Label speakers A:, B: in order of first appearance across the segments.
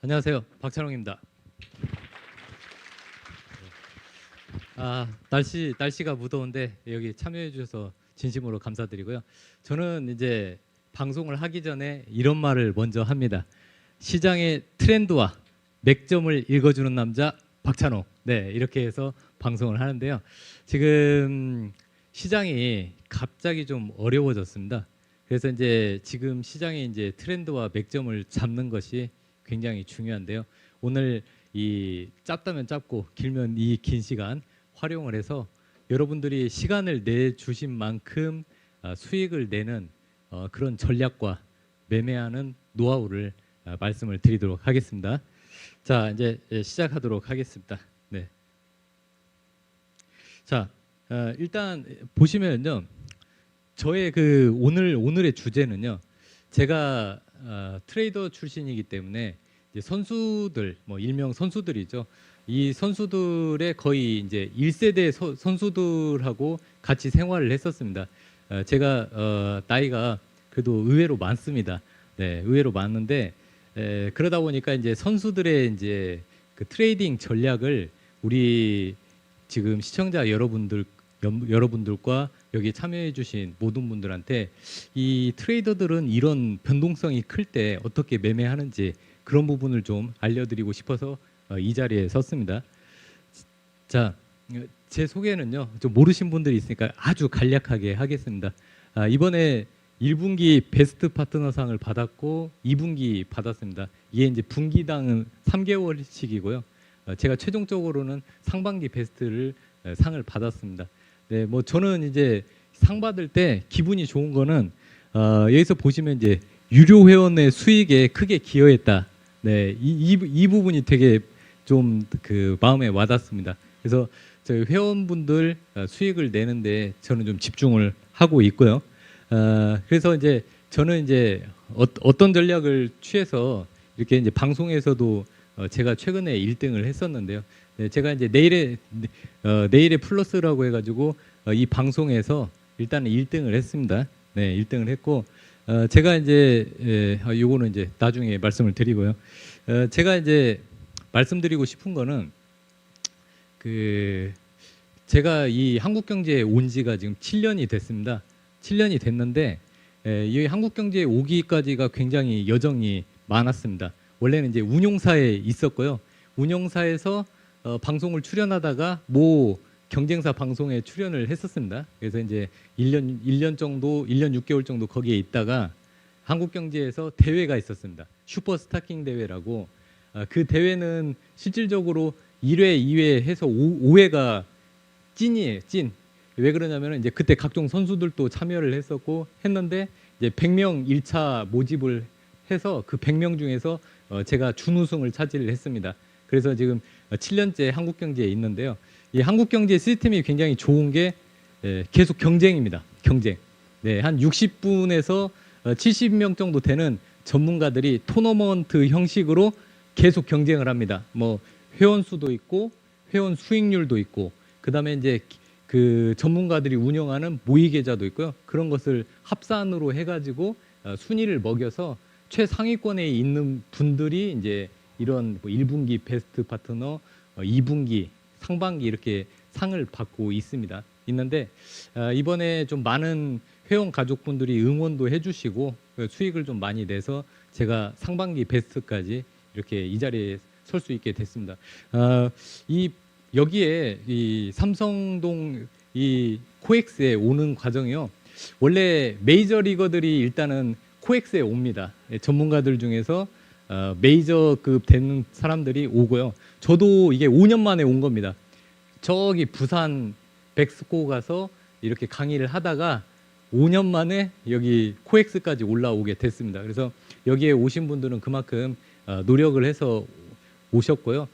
A: 안녕하세요, 박찬홍입니다. 날씨가 무더운데 여기 참여해 주셔서 진심으로 감사드리고요. 저는 이제 방송을 하기 전에 이런 말을 먼저 합니다. 시장의 트렌드와 맥점을 읽어주는 남자 박찬홍. 네, 이렇게 해서 방송을 하는데요. 지금 시장이 갑자기 좀 어려워졌습니다. 그래서 이제 지금 시장의 이제 트렌드와 맥점을 잡는 것이 굉장히 중요한데요. 오늘 이 짧다면 짧고 길면 이 긴 시간 활용을 해서 여러분들이 시간을 내주신 만큼 수익을 내는 그런 전략과 매매하는 노하우를 말씀을 드리도록 하겠습니다. 자, 이제 시작하도록 하겠습니다. 네. 자, 일단 보시면요, 저의 그 오늘의 주제는요, 제가 트레이더 출신이기 때문에 이제 선수들, 뭐 일명 선수들이죠. 이 선수들의 거의 이제 1세대 선수들하고 같이 생활을 했었습니다. 제가 나이가 그래도 의외로 많습니다. 네, 의외로 많은데 그러다 보니까 이제 선수들의 이제 그 트레이딩 전략을 우리 지금 시청자 여러분들과 여기 참여해주신 모든 분들한테 이 트레이더들은 이런 변동성이 클 때 어떻게 매매하는지 그런 부분을 좀 알려드리고 싶어서 이 자리에 섰습니다. 자, 제 소개는요, 좀 모르신 분들이 있으니까 아주 간략하게 하겠습니다. 이번에 1분기 베스트 파트너상을 받았고 2분기 받았습니다. 이게 이제 분기당은 3개월씩이고요. 제가 최종적으로는 상반기 베스트를 상을 받았습니다. 네, 뭐 저는 이제 상 받을 때 기분이 좋은 거는 여기서 보시면 이제 유료 회원의 수익에 크게 기여했다. 네, 이 부분이 되게 좀 그 마음에 와닿습니다. 그래서 저희 회원분들 수익을 내는데 저는 좀 집중을 하고 있고요. 그래서 이제 저는 이제 어떤 전략을 취해서 이렇게 이제 방송에서도 제가 최근에 1등을 했었는데요. 네, 제가 이제 내일의 플러스라고 해가지고 이 방송에서 일단은 1등을 했습니다. 네, 1등을 했고 제가 이제 요거는 이제 나중에 말씀을 드리고요. 제가 이제 말씀드리고 싶은 거는 그 제가 이 한국경제에 온 지가 지금 7년이 됐습니다. 7년이 됐는데 이 한국경제에 오기까지가 굉장히 여정이 많았습니다. 원래는 이제 운용사에 있었고요. 운용사에서 방송을 출연하다가 모 경쟁사 방송에 출연을 했었습니다. 그래서 이제 1년 정도, 1년 6개월 정도 거기에 있다가 한국경제에서 대회가 있었습니다. 슈퍼 스타킹 대회라고. 그 대회는 실질적으로 1회, 2회 해서 5회가 찐이에요, 찐. 왜 그러냐면 이제 그때 각종 선수들도 참여를 했었고 했는데 이제 100명 1차 모집을 해서 그 100명 중에서 제가 준우승을 차지를 했습니다. 그래서 지금 7년째 한국경제에 있는데요. 이 한국경제 시스템이 굉장히 좋은 게 계속 경쟁입니다. 경쟁. 네, 한 60분에서 70명 정도 되는 전문가들이 토너먼트 형식으로 계속 경쟁을 합니다. 뭐 회원 수도 있고 회원 수익률도 있고 그다음에 이제 그 전문가들이 운영하는 모의 계좌도 있고요. 그런 것을 합산으로 해가지고 순위를 먹여서 최상위권에 있는 분들이 이제 이런 뭐 1분기 베스트 파트너, 2분기, 상반기 이렇게 상을 받고 있는데 이번에 좀 많은 회원 가족분들이 응원도 해주시고 수익을 좀 많이 내서 제가 상반기 베스트까지 이렇게 이 자리에 설 수 있게 됐습니다. 여기에 이 삼성동 이 코엑스에 오는 과정이요. 원래 메이저 리거들이 일단은 코엑스에 옵니다. 전문가들 중에서 메이저급 되는 사람들이 오고요. 저도 이게 5년 만에 온 겁니다. 저기 부산 백스코 가서 이렇게 강의를 하다가 5년 만에 여기 코엑스까지 올라오게 됐습니다. 그래서 여기에 오신 분들은 그만큼 노력을 해서 오셨고요.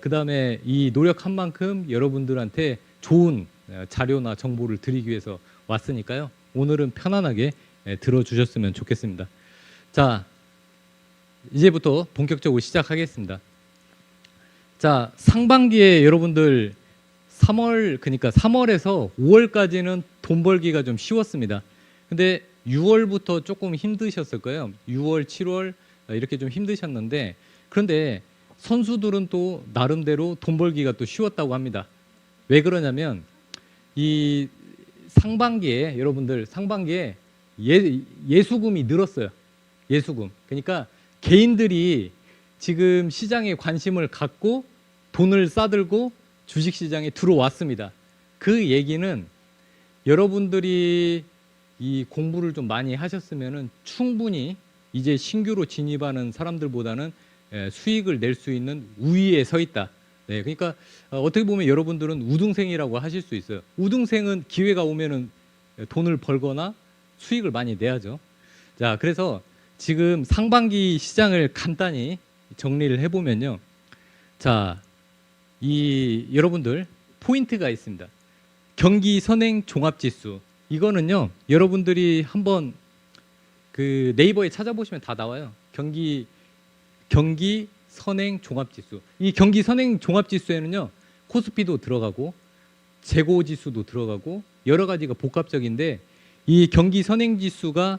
A: 그 다음에 이 노력한 만큼 여러분들한테 좋은 자료나 정보를 드리기 위해서 왔으니까요. 오늘은 편안하게 들어주셨으면 좋겠습니다. 자, 이제부터 본격적으로 시작하겠습니다. 자, 상반기에 여러분들 3월에서 5월까지는 돈 벌기가 좀 쉬웠습니다. 근데 6월부터 조금 힘드셨을 거예요. 6월, 7월 이렇게 좀 힘드셨는데 그런데 선수들은 또 나름대로 돈 벌기가 또 쉬웠다고 합니다. 왜 그러냐면 이 상반기에 여러분들 상반기에 예수금이 늘었어요. 예수금. 그러니까 개인들이 지금 시장에 관심을 갖고 돈을 싸들고 주식 시장에 들어왔습니다. 그 얘기는 여러분들이 이 공부를 좀 많이 하셨으면은 충분히 이제 신규로 진입하는 사람들보다는 수익을 낼 수 있는 우위에 서 있다. 네, 그러니까 어떻게 보면 여러분들은 우등생이라고 하실 수 있어요. 우등생은 기회가 오면은 돈을 벌거나 수익을 많이 내야죠. 자, 그래서 지금 상반기 시장을 간단히 정리를 해보면요. 자, 이 여러분들 포인트가 있습니다. 경기 선행 종합지수. 이거는요, 여러분들이 한번 그 네이버에 찾아보시면 다 나와요. 경기 선행 종합지수. 이 경기 선행 종합지수에는요, 코스피도 들어가고 재고 지수도 들어가고 여러 가지가 복합적인데 이 경기 선행 지수가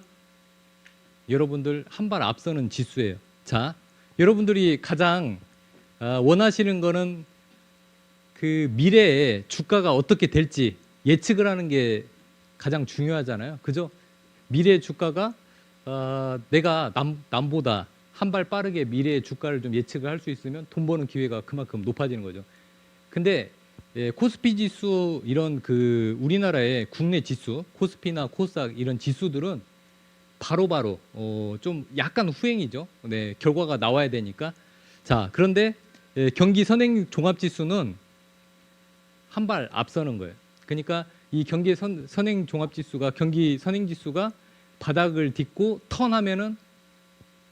A: 여러분들 한 발 앞서는 지수예요. 자, 여러분들이 가장 원하시는 거는 그 미래에 주가가 어떻게 될지 예측을 하는 게 가장 중요하잖아요. 그죠? 미래 주가가 내가 남보다 한 발 빠르게 미래의 주가를 좀 예측을 할 수 있으면 돈 버는 기회가 그만큼 높아지는 거죠. 근데 코스피 지수 이런 그 우리나라의 국내 지수, 코스피나 코스닥 이런 지수들은 바로바로 좀 약간 후행이죠. 네, 결과가 나와야 되니까. 자, 그런데 경기 선행 종합 지수는 한 발 앞서는 거예요. 그러니까 이 경기 선행 종합 지수가 경기 선행 지수가 바닥을 딛고 턴하면은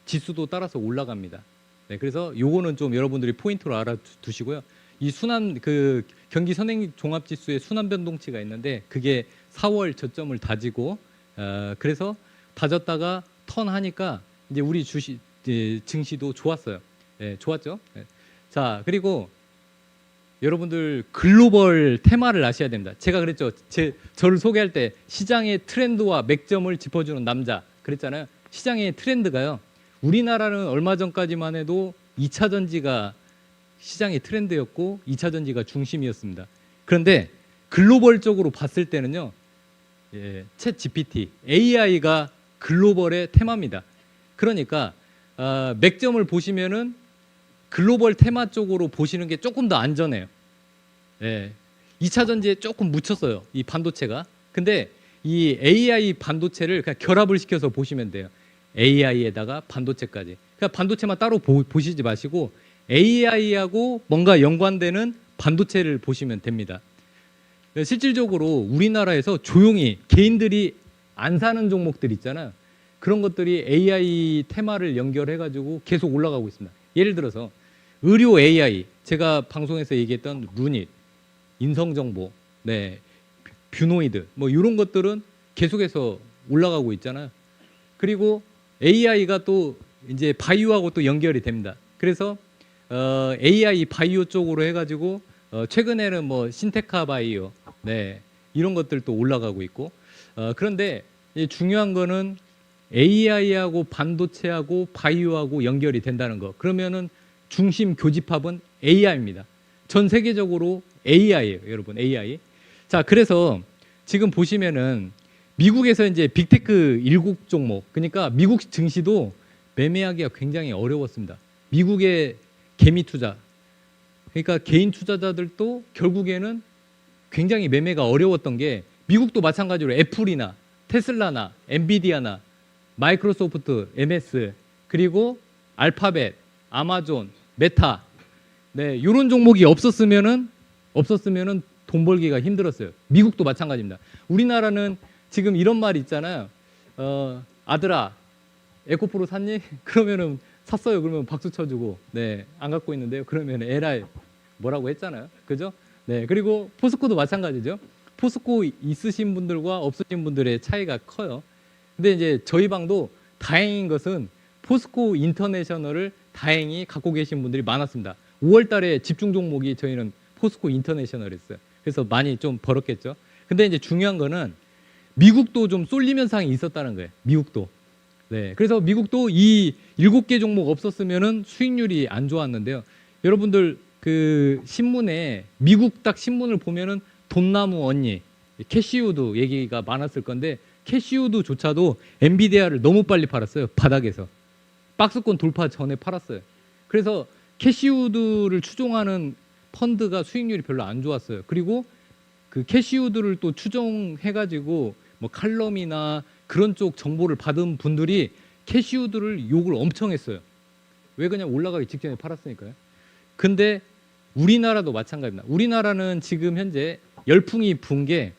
A: 지수도 따라서 올라갑니다. 네, 그래서 요거는 좀 여러분들이 포인트로 알아두시고요. 이 순환 그 경기 선행 종합 지수의 순환 변동치가 있는데 그게 4월 저점을 다지고 그래서 다졌다가 턴하니까 이제 우리 주식 증시도 좋았어요. 네, 좋았죠. 네. 자, 그리고 여러분들 글로벌 테마를 아셔야 됩니다. 제가 그랬죠. 저를 소개할 때 시장의 트렌드와 맥점을 짚어주는 남자 그랬잖아요. 시장의 트렌드가요. 우리나라는 얼마 전까지만 해도 2차 전지가 시장의 트렌드였고 2차 전지가 중심이었습니다. 그런데 글로벌적으로 봤을 때는요. 챗 GPT, AI가 글로벌의 테마입니다. 그러니까 맥점을 보시면은 글로벌 테마 쪽으로 보시는 게 조금 더 안전해요. 2차 전지에 조금 묻혔어요. 이 반도체가. 근데 이 AI 반도체를 그냥 결합을 시켜서 보시면 돼요. AI에다가 반도체까지. 그러니까 반도체만 따로 보시지 마시고 AI하고 뭔가 연관되는 반도체를 보시면 됩니다. 실질적으로 우리나라에서 조용히 개인들이 안 사는 종목들 있잖아요. 그런 것들이 AI 테마를 연결해가지고 계속 올라가고 있습니다. 예를 들어서 의료 AI, 제가 방송에서 얘기했던 루닛, 인성정보, 네, 뷰노이드, 뭐 이런 것들은 계속해서 올라가고 있잖아요. 그리고 AI가 또 이제 바이오하고 또 연결이 됩니다. 그래서 AI 바이오 쪽으로 해가지고 최근에는 뭐 신테카 바이오, 네, 이런 것들도 올라가고 있고 그런데 중요한 거는 AI하고 반도체하고 바이오하고 연결이 된다는 거. 그러면은 중심 교집합은 AI입니다. 전 세계적으로 AI예요, 여러분. AI. 자, 그래서 지금 보시면은 미국에서 이제 빅테크 7종목, 그러니까 미국 증시도 매매하기가 굉장히 어려웠습니다. 미국의 개미 투자, 그러니까 개인 투자자들도 결국에는 굉장히 매매가 어려웠던 게 미국도 마찬가지로 애플이나 테슬라나 엔비디아나 마이크로소프트, MS, 그리고 알파벳, 아마존, 메타, 네, 이런 종목이 없었으면은 돈 벌기가 힘들었어요. 미국도 마찬가지입니다. 우리나라는 지금 이런 말이 있잖아요. 아들아, 에코프로 샀니? 그러면은 샀어요. 그러면 박수 쳐주고, 네, 안 갖고 있는데요. 그러면 에라이 뭐라고 했잖아요. 그죠? 네, 그리고 포스코도 마찬가지죠. 포스코 있으신 분들과 없으신 분들의 차이가 커요. 근데 이제 저희 방도 다행인 것은 포스코 인터내셔널을 다행히 갖고 계신 분들이 많았습니다. 5월 달에 집중 종목이 저희는 포스코 인터내셔널이었어요. 그래서 많이 좀 벌었겠죠. 근데 이제 중요한 거는 미국도 좀 쏠림 현상이 있었다는 거예요. 미국도. 네, 그래서 미국도 이 7개 종목 없었으면은 수익률이 안 좋았는데요. 여러분들 그 신문에 미국 딱 신문을 보면은 돈나무 언니, 캐시우드 얘기가 많았을 건데 캐시우드조차도 엔비디아를 너무 빨리 팔았어요. 바닥에서. 박스권 돌파 전에 팔았어요. 그래서 캐시우드를 추종하는 펀드가 수익률이 별로 안 좋았어요. 그리고 그 캐시우드를 또 추종해가지고 뭐 칼럼이나 그런 쪽 정보를 받은 분들이 캐시우드를 욕을 엄청 했어요. 왜 그냥 올라가기 직전에 팔았으니까요. 근데 우리나라도 마찬가지입니다. 우리나라는 지금 현재 열풍이 분 게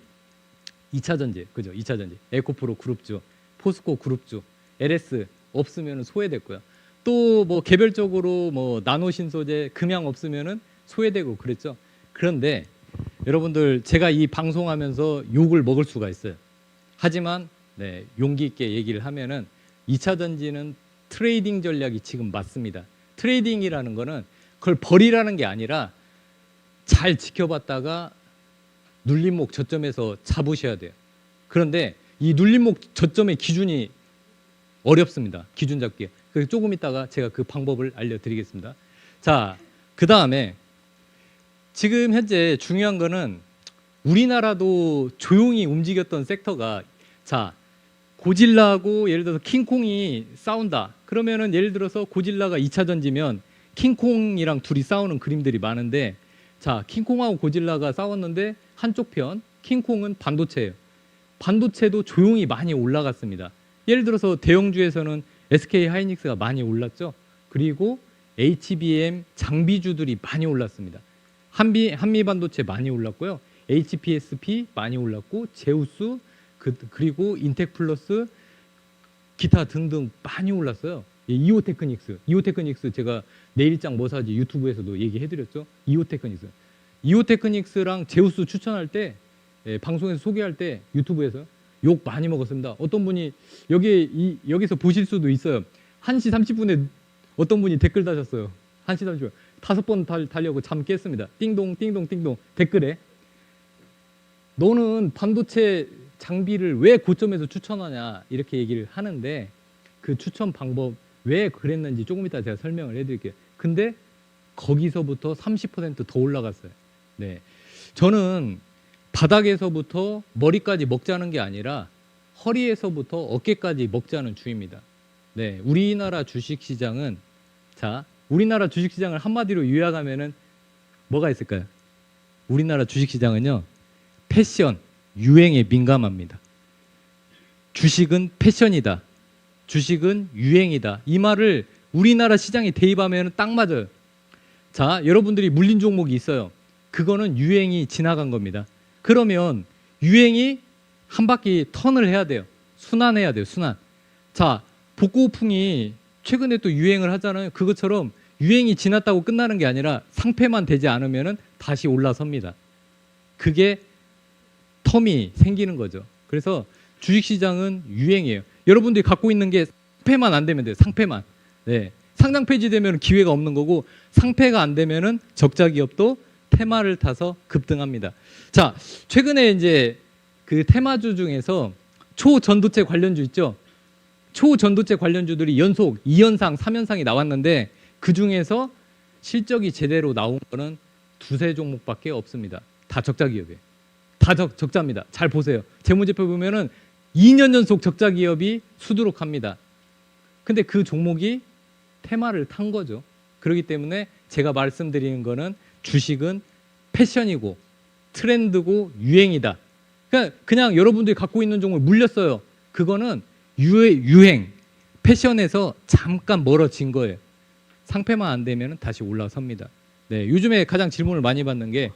A: 2차 전지, 그죠? 2차 전지, 에코프로 그룹주, 포스코 그룹주, LS 없으면 소외됐고요. 또 뭐 개별적으로 뭐 나노 신소재, 금양 없으면은 소외되고 그랬죠. 그런데 여러분들 제가 이 방송하면서 욕을 먹을 수가 있어요. 하지만 네, 용기 있게 얘기를 하면은 2차 전지는 트레이딩 전략이 지금 맞습니다. 트레이딩이라는 거는 그걸 버리라는 게 아니라 잘 지켜봤다가 눌림목 저점에서 잡으셔야 돼요. 그런데 이 눌림목 저점의 기준이 어렵습니다. 기준 잡기. 그래서 조금 있다가 제가 그 방법을 알려드리겠습니다. 자, 그 다음에 지금 현재 중요한 거는 우리나라도 조용히 움직였던 섹터가 자 고질라하고 예를 들어서 킹콩이 싸운다. 그러면은 예를 들어서 고질라가 2차 전지면 킹콩이랑 둘이 싸우는 그림들이 많은데 자 킹콩하고 고질라가 싸웠는데 한쪽 편 킹콩은 반도체예요. 반도체도 조용히 많이 올라갔습니다. 예를 들어서 대형주에서는 SK 하이닉스가 많이 올랐죠. 그리고 HBM 장비주들이 많이 올랐습니다. 한미 반도체 많이 올랐고요. HPSP 많이 올랐고 제우스 그리고 인텍플러스 기타 등등 많이 올랐어요. 이오테크닉스 제가 내일장 뭐 사지 유튜브에서도 얘기해드렸죠. 이오테크닉스랑 제우스 추천할 때 방송에서 소개할 때 유튜브에서 욕 많이 먹었습니다. 어떤 분이 여기서 보실 수도 있어요. 1시 30분에 어떤 분이 댓글 다셨어요. 1시 30분 5번 달려고 잠 깼습니다. 띵동 띵동 띵동 댓글에 너는 반도체 장비를 왜 고점에서 추천하냐 이렇게 얘기를 하는데 그 추천 방법 왜 그랬는지 조금 이따 제가 설명을 해드릴게요. 근데 거기서부터 30% 더 올라갔어요. 네, 저는 바닥에서부터 머리까지 먹자는 게 아니라 허리에서부터 어깨까지 먹자는 주의입니다. 네, 우리나라 주식시장은 우리나라 주식시장을 한마디로 요약하면은 뭐가 있을까요? 우리나라 주식시장은요 패션, 유행에 민감합니다. 주식은 패션이다. 주식은 유행이다. 이 말을 우리나라 시장에 대입하면 딱 맞아요. 자, 여러분들이 물린 종목이 있어요. 그거는 유행이 지나간 겁니다. 그러면 유행이 한 바퀴 턴을 해야 돼요. 순환해야 돼요. 순환. 자, 복고풍이 최근에 또 유행을 하잖아요. 그것처럼 유행이 지났다고 끝나는 게 아니라 상패만 되지 않으면 다시 올라섭니다. 그게 텀이 생기는 거죠. 그래서 주식시장은 유행이에요. 여러분들이 갖고 있는 게 상패만 안 되면 돼요. 상패만. 네. 상장 폐지되면 기회가 없는 거고 상패가 안 되면은 적자 기업도 테마를 타서 급등합니다. 자, 최근에 이제 그 테마주 중에서 초전도체 관련주 있죠. 초전도체 관련주들이 연속 2연상, 3연상이 나왔는데 그 중에서 실적이 제대로 나온 거는 두세 종목밖에 없습니다. 다 적자 기업이에요. 다 적자입니다. 잘 보세요. 재무제표 보면은 2년 연속 적자 기업이 수두룩합니다. 근데 그 종목이 테마를 탄 거죠. 그렇기 때문에 제가 말씀드리는 거는 주식은 패션이고 트렌드고 유행이다. 그냥 여러분들이 갖고 있는 종목을 물렸어요. 그거는 유행, 패션에서 잠깐 멀어진 거예요. 상패만 안 되면 다시 올라섭니다. 네, 요즘에 가장 질문을 많이 받는 게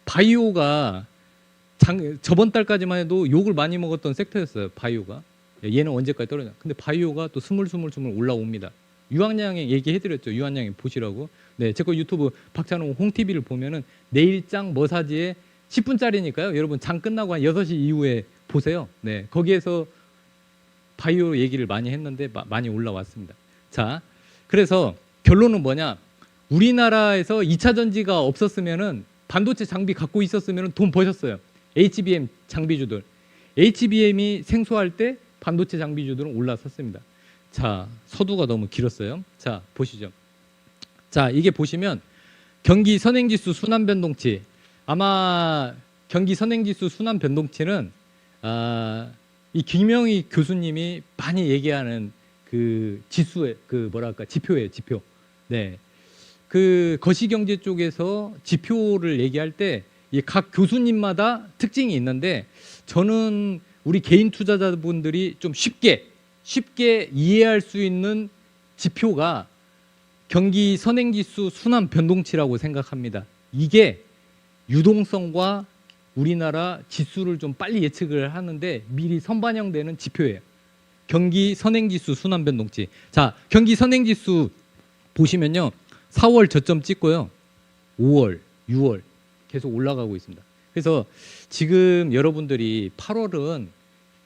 A: 바이오가 저번 달까지만 해도 욕을 많이 먹었던 섹터였어요. 바이오가. 얘는 언제까지 떨어지나. 근데 바이오가 또 스물스물 올라옵니다. 유한양행 얘기해드렸죠. 유한양행 보시라고. 네, 제 거 유튜브 박찬호 홍TV를 보면은 내일장 머사지에 10분짜리니까요. 여러분 장 끝나고 한 6시 이후에 보세요. 네, 거기에서 바이오 얘기를 많이 했는데 많이 올라왔습니다. 자, 그래서 결론은 뭐냐? 우리나라에서 2차 전지가 없었으면은 반도체 장비 갖고 있었으면 돈 버셨어요. HBM 장비주들. HBM이 생소할 때 반도체 장비주들은 올라섰습니다. 자, 서두가 너무 길었어요. 자, 보시죠. 자, 이게 보시면 경기 선행지수 순환 변동치. 아마 경기 선행지수 순환 변동치는 이 김영희 교수님이 많이 얘기하는 그 지수의 그 뭐랄까 지표예요, 지표. 네. 그 거시경제 쪽에서 지표를 얘기할 때 각 교수님마다 특징이 있는데 저는 우리 개인 투자자분들이 좀 쉽게 이해할 수 있는 지표가 경기 선행지수 순환 변동치라고 생각합니다. 이게 유동성과 우리나라 지수를 좀 빨리 예측을 하는데 미리 선반영되는 지표예요. 경기 선행지수 순환 변동치. 자, 경기 선행지수 보시면요. 4월 저점 찍고요. 5월, 6월 계속 올라가고 있습니다. 그래서 지금 여러분들이 8월은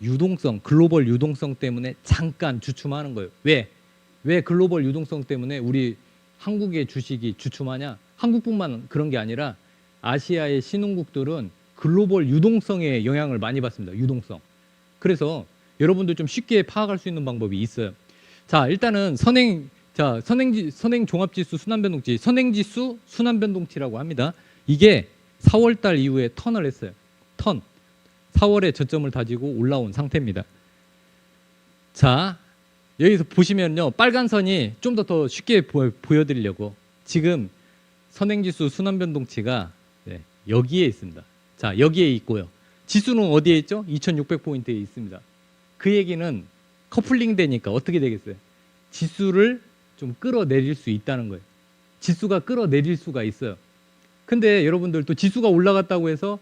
A: 유동성, 글로벌 유동성 때문에 잠깐 주춤하는 거예요. 왜 글로벌 유동성 때문에 우리 한국의 주식이 주춤하냐? 한국뿐만 그런 게 아니라 아시아의 신흥국들은 글로벌 유동성에 영향을 많이 받습니다. 유동성. 그래서 여러분들 좀 쉽게 파악할 수 있는 방법이 있어요. 자, 일단은 선행 종합지수 순환변동치, 선행지수 순환변동치라고 합니다. 이게 4월 달 이후에 턴을 했어요. 턴. 4월에 저점을 다지고 올라온 상태입니다. 자, 여기서 보시면요. 빨간 선이 좀 더 쉽게 보여드리려고 지금 선행지수 순환변동치가 여기에 있습니다. 자, 여기에 있고요. 지수는 어디에 있죠? 2600포인트에 있습니다. 그 얘기는 커플링 되니까 어떻게 되겠어요? 지수를 좀 끌어내릴 수 있다는 거예요. 지수가 끌어내릴 수가 있어요. 근데 여러분들 또 지수가 올라갔다고 해서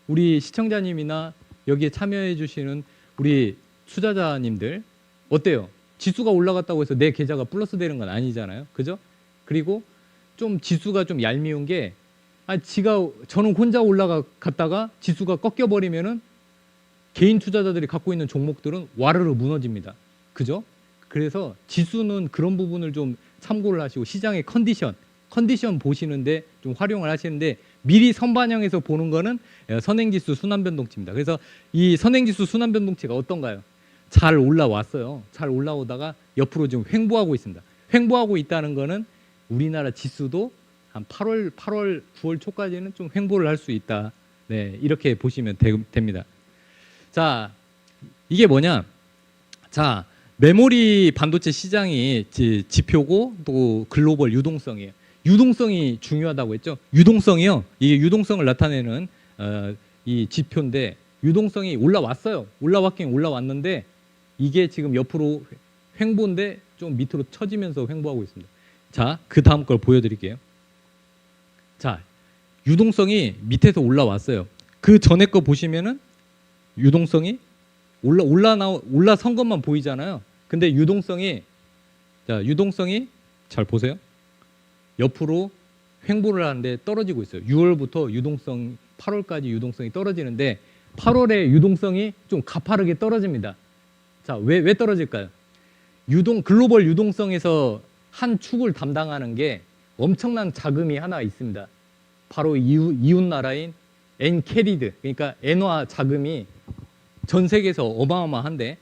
A: 우리 시청자님이나 여기에 참여해 주시는 우리 투자자님들 어때요? 지수가 올라갔다고 해서 내 계좌가 플러스 되는 건 아니잖아요. 그죠? 그리고 좀 지수가 좀 얄미운 게 저는 혼자 올라갔다가 지수가 꺾여버리면은 개인 투자자들이 갖고 있는 종목들은 와르르 무너집니다. 그죠? 그래서 지수는 그런 부분을 좀 참고를 하시고 시장의 컨디션 보시는데 좀 활용을 하시는데 미리 선반영해서 보는 거는 선행지수 순환변동치입니다. 그래서 이 선행지수 순환변동치가 어떤가요? 잘 올라왔어요. 잘 올라오다가 옆으로 지금 횡보하고 있습니다. 횡보하고 있다는 거는 우리나라 지수도 한 8월, 9월 초까지는 좀 횡보를 할 수 있다. 네, 이렇게 보시면 됩니다. 자, 이게 뭐냐? 자, 메모리 반도체 시장이 지표고 또 글로벌 유동성이에요. 유동성이 중요하다고 했죠. 유동성이요. 이게 유동성을 나타내는 이 지표인데 유동성이 올라왔어요. 올라왔긴 올라왔는데 이게 지금 옆으로 횡보인데 좀 밑으로 처지면서 횡보하고 있습니다. 자, 그 다음 걸 보여드릴게요. 자, 유동성이 밑에서 올라왔어요. 그 전에 거 보시면은 유동성이 올라선 것만 보이잖아요. 근데 유동성이 잘 보세요. 옆으로 횡보를 하는데 떨어지고 있어요. 6월부터 유동성 8월까지 유동성이 떨어지는데 8월에 유동성이 좀 가파르게 떨어집니다. 자, 왜 떨어질까요? 글로벌 유동성에서 한 축을 담당하는 게 엄청난 자금이 하나 있습니다. 바로 이웃 나라인 엔캐리드, 그러니까 엔화 자금이 전 세계에서 어마어마한데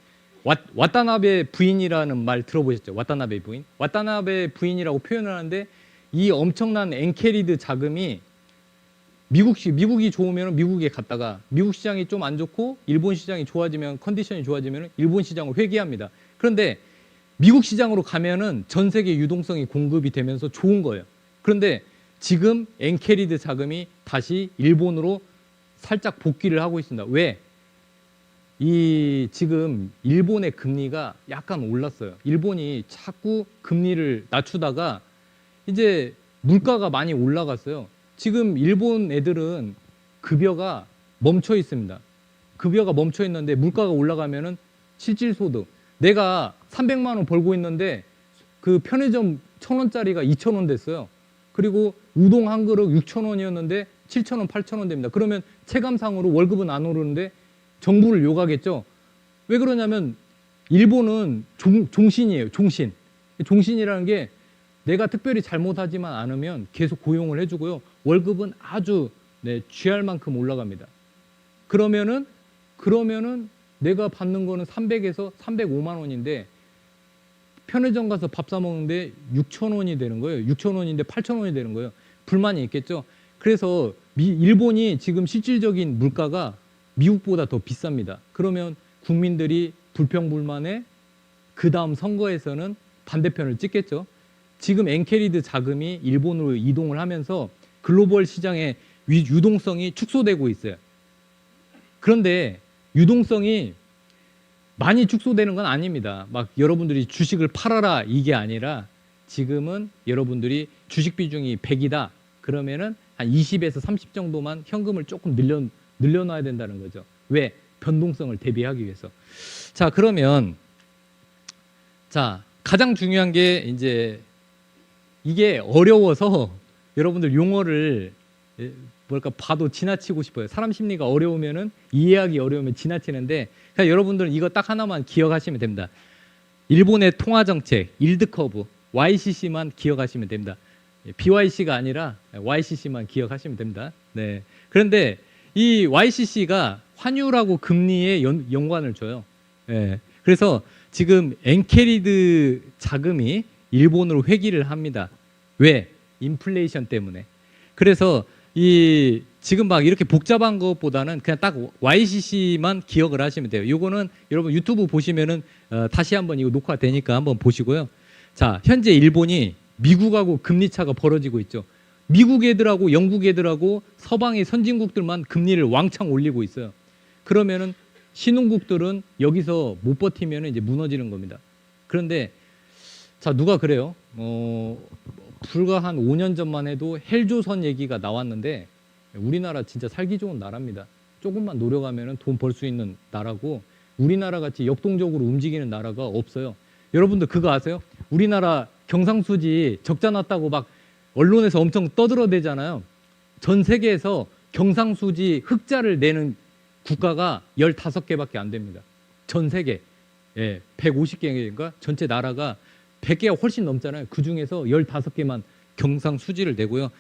A: 와타나베 부인이라는 말 들어보셨죠? 와타나베 부인. 와타나베 부인이라고 표현을 하는데 이 엄청난 엔캐리드 자금이 미국이 좋으면 미국에 갔다가 미국 시장이 좀 안 좋고 일본 시장이 좋아지면 컨디션이 좋아지면 일본 시장을 회귀합니다. 그런데 미국 시장으로 가면은 전 세계 유동성이 공급이 되면서 좋은 거예요. 그런데 지금 엔캐리드 자금이 다시 일본으로 살짝 복귀를 하고 있습니다. 왜? 지금 일본의 금리가 약간 올랐어요. 일본이 자꾸 금리를 낮추다가 이제 물가가 많이 올라갔어요. 지금 일본 애들은 급여가 멈춰 있습니다. 급여가 멈춰 있는데 물가가 올라가면은 실질소득. 내가 300만 원 벌고 있는데 그 편의점 1,000원짜리가 2,000원 됐어요. 그리고 우동 한 그릇 6,000원이었는데 7,000원, 8,000원 됩니다. 그러면 체감상으로 월급은 안 오르는데 정부를 욕하겠죠. 왜 그러냐면 일본은 종신이에요. 종신. 종신이라는 게 내가 특별히 잘못하지만 않으면 계속 고용을 해주고요. 월급은 아주 쥐할 만큼 올라갑니다. 그러면은 내가 받는 거는 300에서 305만 원인데 편의점 가서 밥 사 먹는데 6,000원이 되는 거예요. 6,000원인데 8,000원이 되는 거예요. 불만이 있겠죠. 그래서 일본이 지금 실질적인 물가가 미국보다 더 비쌉니다. 그러면 국민들이 불평불만에 그 다음 선거에서는 반대편을 찍겠죠. 지금 엔캐리드 자금이 일본으로 이동을 하면서 글로벌 시장의 유동성이 축소되고 있어요. 그런데 유동성이 많이 축소되는 건 아닙니다. 막 여러분들이 주식을 팔아라 이게 아니라 지금은 여러분들이 주식 비중이 100이다. 그러면은 한 20에서 30 정도만 현금을 조금 늘려놔야 된다는 거죠. 왜? 변동성을 대비하기 위해서. 자, 그러면 자, 가장 중요한 게 이제 이게 어려워서 여러분들 용어를 뭘까 봐도 지나치고 싶어요. 사람 심리가 어려우면은 이해하기 어려우면 지나치는데 그러니까 여러분들은 이거 딱 하나만 기억하시면 됩니다. 일본의 통화 정책, 일드 커브, YCC만 기억하시면 됩니다. BYC가 아니라 YCC만 기억하시면 됩니다. 네. 그런데 이 YCC가 환율하고 금리에 연관을 줘요. 네. 그래서 지금 엔캐리드 자금이 일본으로 회귀를 합니다. 왜? 인플레이션 때문에. 그래서 이 지금 막 이렇게 복잡한 것보다는 그냥 딱 YCC만 기억을 하시면 돼요. 이거는 여러분 유튜브 보시면은 다시 한번 이거 녹화되니까 한번 보시고요. 자, 현재 일본이 미국하고 금리 차가 벌어지고 있죠. 미국 애들하고 영국 애들하고 서방의 선진국들만 금리를 왕창 올리고 있어요. 그러면은 신흥국들은 여기서 못 버티면 이제 무너지는 겁니다. 그런데 자, 누가 그래요? 불과 한 5년 전만 해도 헬조선 얘기가 나왔는데 우리나라 진짜 살기 좋은 나라입니다. 조금만 노력하면 돈 벌 수 있는 나라고 우리나라 같이 역동적으로 움직이는 나라가 없어요. 여러분들 그거 아세요? 우리나라 경상수지 적자 났다고 막 언론에서 엄청 떠들어대잖아요. 전 세계에서 경상수지 흑자를 내는 국가가 15개밖에 안 됩니다. 전 세계. 예, 150개인가? 전체 나라가 100개가 훨씬 넘잖아요. 그중에서 15개만 경상수지를 내고요.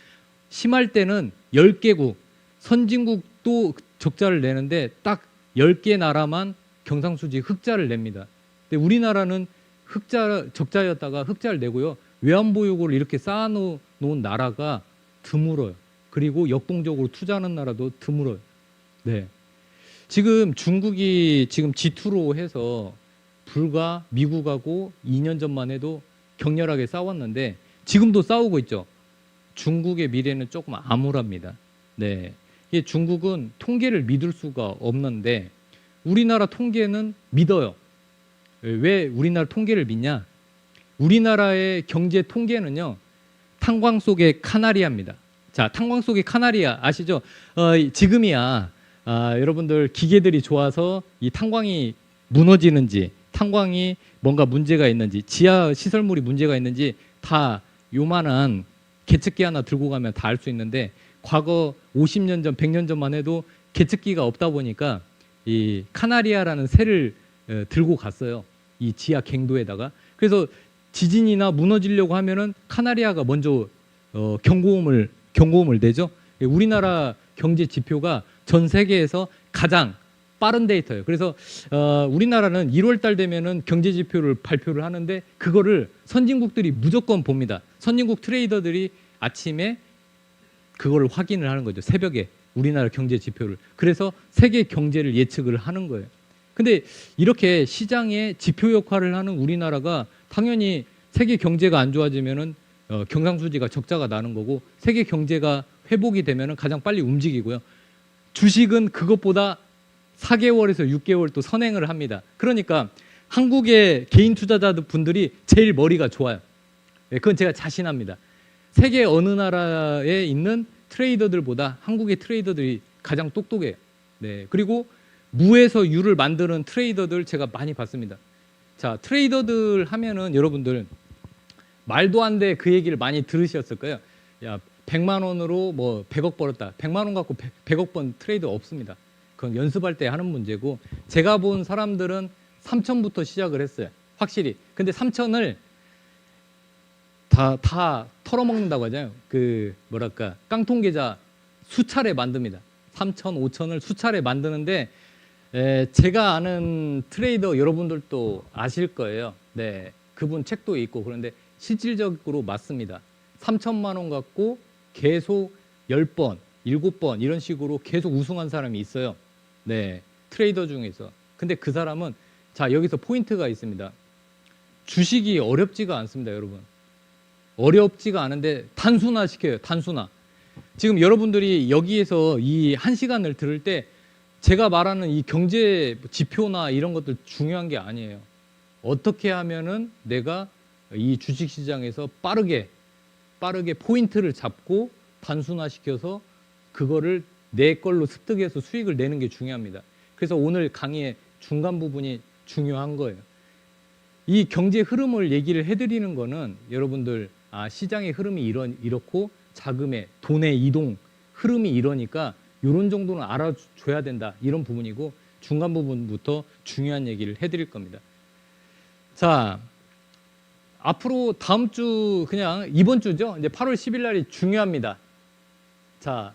A: 심할 때는 10개국, 선진국도 적자를 내는데 딱 10개 나라만 경상수지 흑자를 냅니다. 근데 우리나라는 적자였다가 흑자를 내고요. 외환보유고를 이렇게 쌓아놓은 나라가 드물어요. 그리고 역동적으로 투자하는 나라도 드물어요. 네. 지금 중국이 지금 G2로 해서 불과 미국하고 2년 전만 해도 격렬하게 싸웠는데 지금도 싸우고 있죠. 중국의 미래는 조금 암울합니다. 네. 이게 중국은 통계를 믿을 수가 없는데 우리나라 통계는 믿어요. 왜 우리나라 통계를 믿냐? 우리나라의 경제 통계는요. 탄광 속의 카나리아입니다. 자, 탄광 속의 카나리아 아시죠? 지금이야 여러분들 기계들이 좋아서 이 탄광이 무너지는지 탄광이 뭔가 문제가 있는지 지하 시설물이 문제가 있는지 다 요만한 계측기 하나 들고 가면 다 알 수 있는데 과거 50년 전 100년 전만 해도 계측기가 없다 보니까 이 카나리아라는 새를 들고 갔어요. 이 지하 갱도에다가. 그래서 지진이나 무너지려고 하면은 카나리아가 먼저 경고음을 내죠. 우리나라 경제 지표가 전 세계에서 가장 빠른 데이터예요. 그래서 우리나라는 1월 달 되면은 경제 지표를 발표를 하는데 그거를 선진국들이 무조건 봅니다. 선진국 트레이더들이 아침에 그거를 확인을 하는 거죠. 새벽에 우리나라 경제 지표를. 그래서 세계 경제를 예측을 하는 거예요. 근데 이렇게 시장의 지표 역할을 하는 우리나라가 당연히 세계 경제가 안 좋아지면은 경상수지가 적자가 나는 거고 세계 경제가 회복이 되면은 가장 빨리 움직이고요. 주식은 그것보다 4개월에서 6개월 또 선행을 합니다. 그러니까 한국의 개인 투자자들 분들이 제일 머리가 좋아요. 그건 제가 자신합니다. 세계 어느 나라에 있는 트레이더들보다 한국의 트레이더들이 가장 똑똑해요. 네. 그리고 무에서 유를 만드는 트레이더들 제가 많이 봤습니다. 자, 트레이더들 하면은 여러분들 말도 안 돼 그 얘기를 많이 들으셨을 거예요. 야, 100만 원으로 뭐 100억 벌었다. 100만 원 갖고 100억 번 트레이더 없습니다. 그건 연습할 때 하는 문제고 제가 본 사람들은 3천부터 시작을 했어요. 확실히. 근데 3천을 다 털어먹는다고 하잖아요. 그 뭐랄까 깡통 계좌 수차례 만듭니다. 3천, 5천을 수차례 만드는데 제가 아는 트레이더 여러분들도 아실 거예요. 네, 그분 책도 있고. 그런데 실질적으로 맞습니다. 3천만 원 갖고 계속 10번, 7번 이런 식으로 계속 우승한 사람이 있어요. 네, 트레이더 중에서. 근데 그 사람은, 자, 여기서 포인트가 있습니다. 주식이 어렵지가 않습니다, 여러분. 어렵지가 않은데 단순화 시켜요. 단순화. 지금 여러분들이 여기에서 이 1시간을 들을 때 제가 말하는 이 경제 지표나 이런 것들 중요한 게 아니에요. 어떻게 하면은 내가 이 주식시장에서 빠르게 포인트를 잡고 단순화시켜서 그거를 내 걸로 습득해서 수익을 내는 게 중요합니다. 그래서 오늘 강의의 중간 부분이 중요한 거예요. 이 경제 흐름을 얘기를 해드리는 거는 여러분들, 시장의 흐름이 이렇고 자금의, 돈의 이동 흐름이 이러니까 이런 정도는 알아줘야 된다, 이런 부분이고, 중간 부분부터 중요한 얘기를 해드릴 겁니다. 자, 앞으로 다음 주, 그냥 이번 주죠. 이제 8월 10일 날이 중요합니다. 자,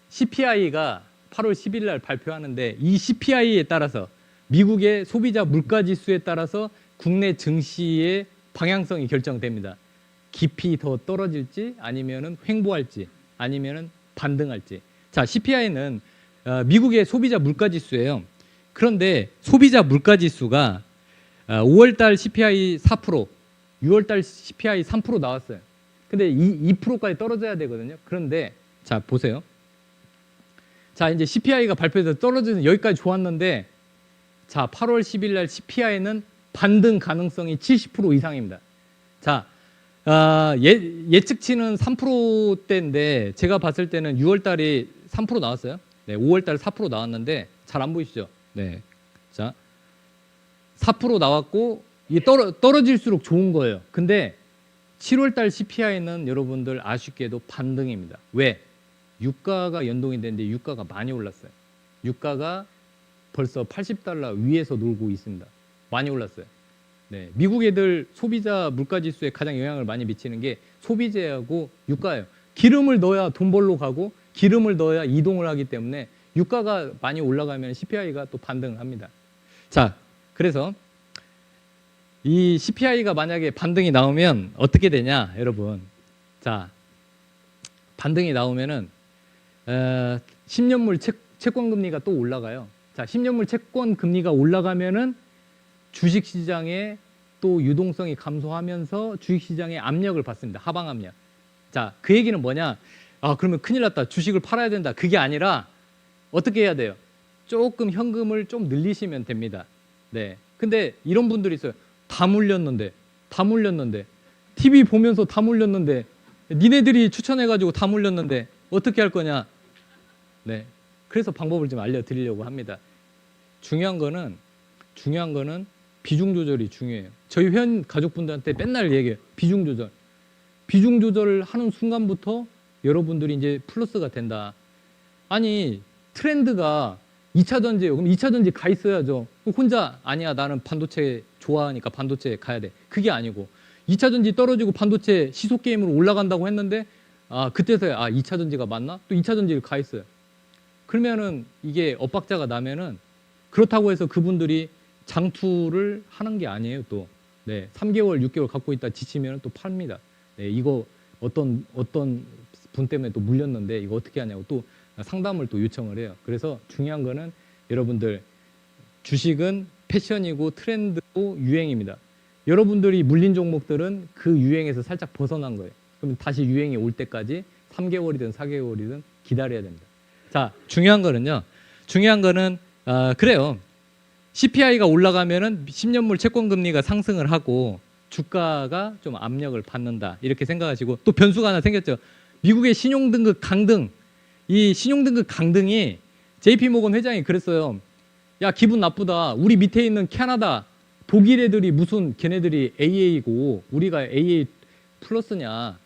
A: CPI가 8월 10일 날 발표하는데, 이 CPI에 따라서 미국의 소비자 물가지수에 따라서 국내 증시의 방향성이 결정됩니다. 깊이 더 떨어질지 아니면은 횡보할지 아니면은 반등할지. 자, CPI는 미국의 소비자 물가지수예요. 그런데 소비자 물가지수가 5월달 CPI 4%, 6월달 CPI 3% 나왔어요. 근데 2%까지 떨어져야 되거든요. 그런데 자, 보세요. 자, 이제 CPI가 발표돼서 떨어지는, 여기까지 좋았는데, 자, 8월 10일 날 CPI는 반등 가능성이 70% 이상입니다. 자, 예측치는 3%대인데 제가 봤을 때는 6월 달이 3% 나왔어요. 네, 5월 달 4% 나왔는데 잘 안 보이시죠? 네. 자, 4% 나왔고 이게 떨어질수록 좋은 거예요. 근데 7월 달 CPI는 여러분들 아쉽게도 반등입니다. 왜? 유가가 연동이 되는데 유가가 많이 올랐어요. 유가가 벌써 80달러 위에서 놀고 있습니다. 많이 올랐어요. 네, 미국 애들 소비자 물가지수에 가장 영향을 많이 미치는 게 소비재하고 유가예요. 기름을 넣어야 돈 벌러 가고 기름을 넣어야 이동을 하기 때문에 유가가 많이 올라가면 CPI가 또 반등을 합니다. 자, 그래서 이 CPI가 만약에 반등이 나오면 어떻게 되냐, 여러분. 자, 반등이 나오면은 10년물 채권 금리가 또 올라가요. 자, 10년물 채권 금리가 올라가면은 주식시장에 또 유동성이 감소하면서 주식시장에 압력을 받습니다. 하방 압력. 자, 그 얘기는 뭐냐? 그러면 큰일 났다. 주식을 팔아야 된다. 그게 아니라 어떻게 해야 돼요? 조금 현금을 좀 늘리시면 됩니다. 네. 근데 이런 분들이 있어요. 다 물렸는데 TV 보면서 다 물렸는데, 니네들이 추천해가지고 다 물렸는데 어떻게 할 거냐? 네. 그래서 방법을 좀 알려드리려고 합니다. 중요한 거는 비중 조절이 중요해요. 저희 회원 가족분들한테 맨날 얘기해요. 비중 조절. 비중 조절을 하는 순간부터 여러분들이 이제 플러스가 된다. 아니, 트렌드가 2차 전지예요. 그럼 2차 전지 가 있어야죠. 혼자 아니야, 나는 반도체 좋아하니까 반도체 가야 돼. 그게 아니고 2차 전지 떨어지고 반도체 시속 게임으로 올라간다고 했는데 그때서야 2차 전지가 맞나? 또 2차 전지를 가 있어요. 그러면은 이게 엇박자가 나면은, 그렇다고 해서 그분들이 장투를 하는 게 아니에요. 또 3개월, 6개월 갖고 있다 지치면 또 팝니다. 네, 이거 어떤 분 때문에 또 물렸는데 이거 어떻게 하냐고 또 상담을 또 요청을 해요. 그래서 중요한 거는 여러분들, 주식은 패션이고 트렌드고 유행입니다. 여러분들이 물린 종목들은 그 유행에서 살짝 벗어난 거예요. 그럼 다시 유행이 올 때까지 3개월이든 4개월이든 기다려야 됩니다. 자, 중요한 거는 그래요. CPI가 올라가면은 10년물 채권 금리가 상승을 하고 주가가 좀 압력을 받는다, 이렇게 생각하시고, 또 변수가 하나 생겼죠. 미국의 신용등급 강등. 이 신용등급 강등이, JP모건 회장이 그랬어요. 야, 기분 나쁘다. 우리 밑에 있는 캐나다, 독일 애들이 무슨 걔네들이 AA고 우리가 AA 플러스냐.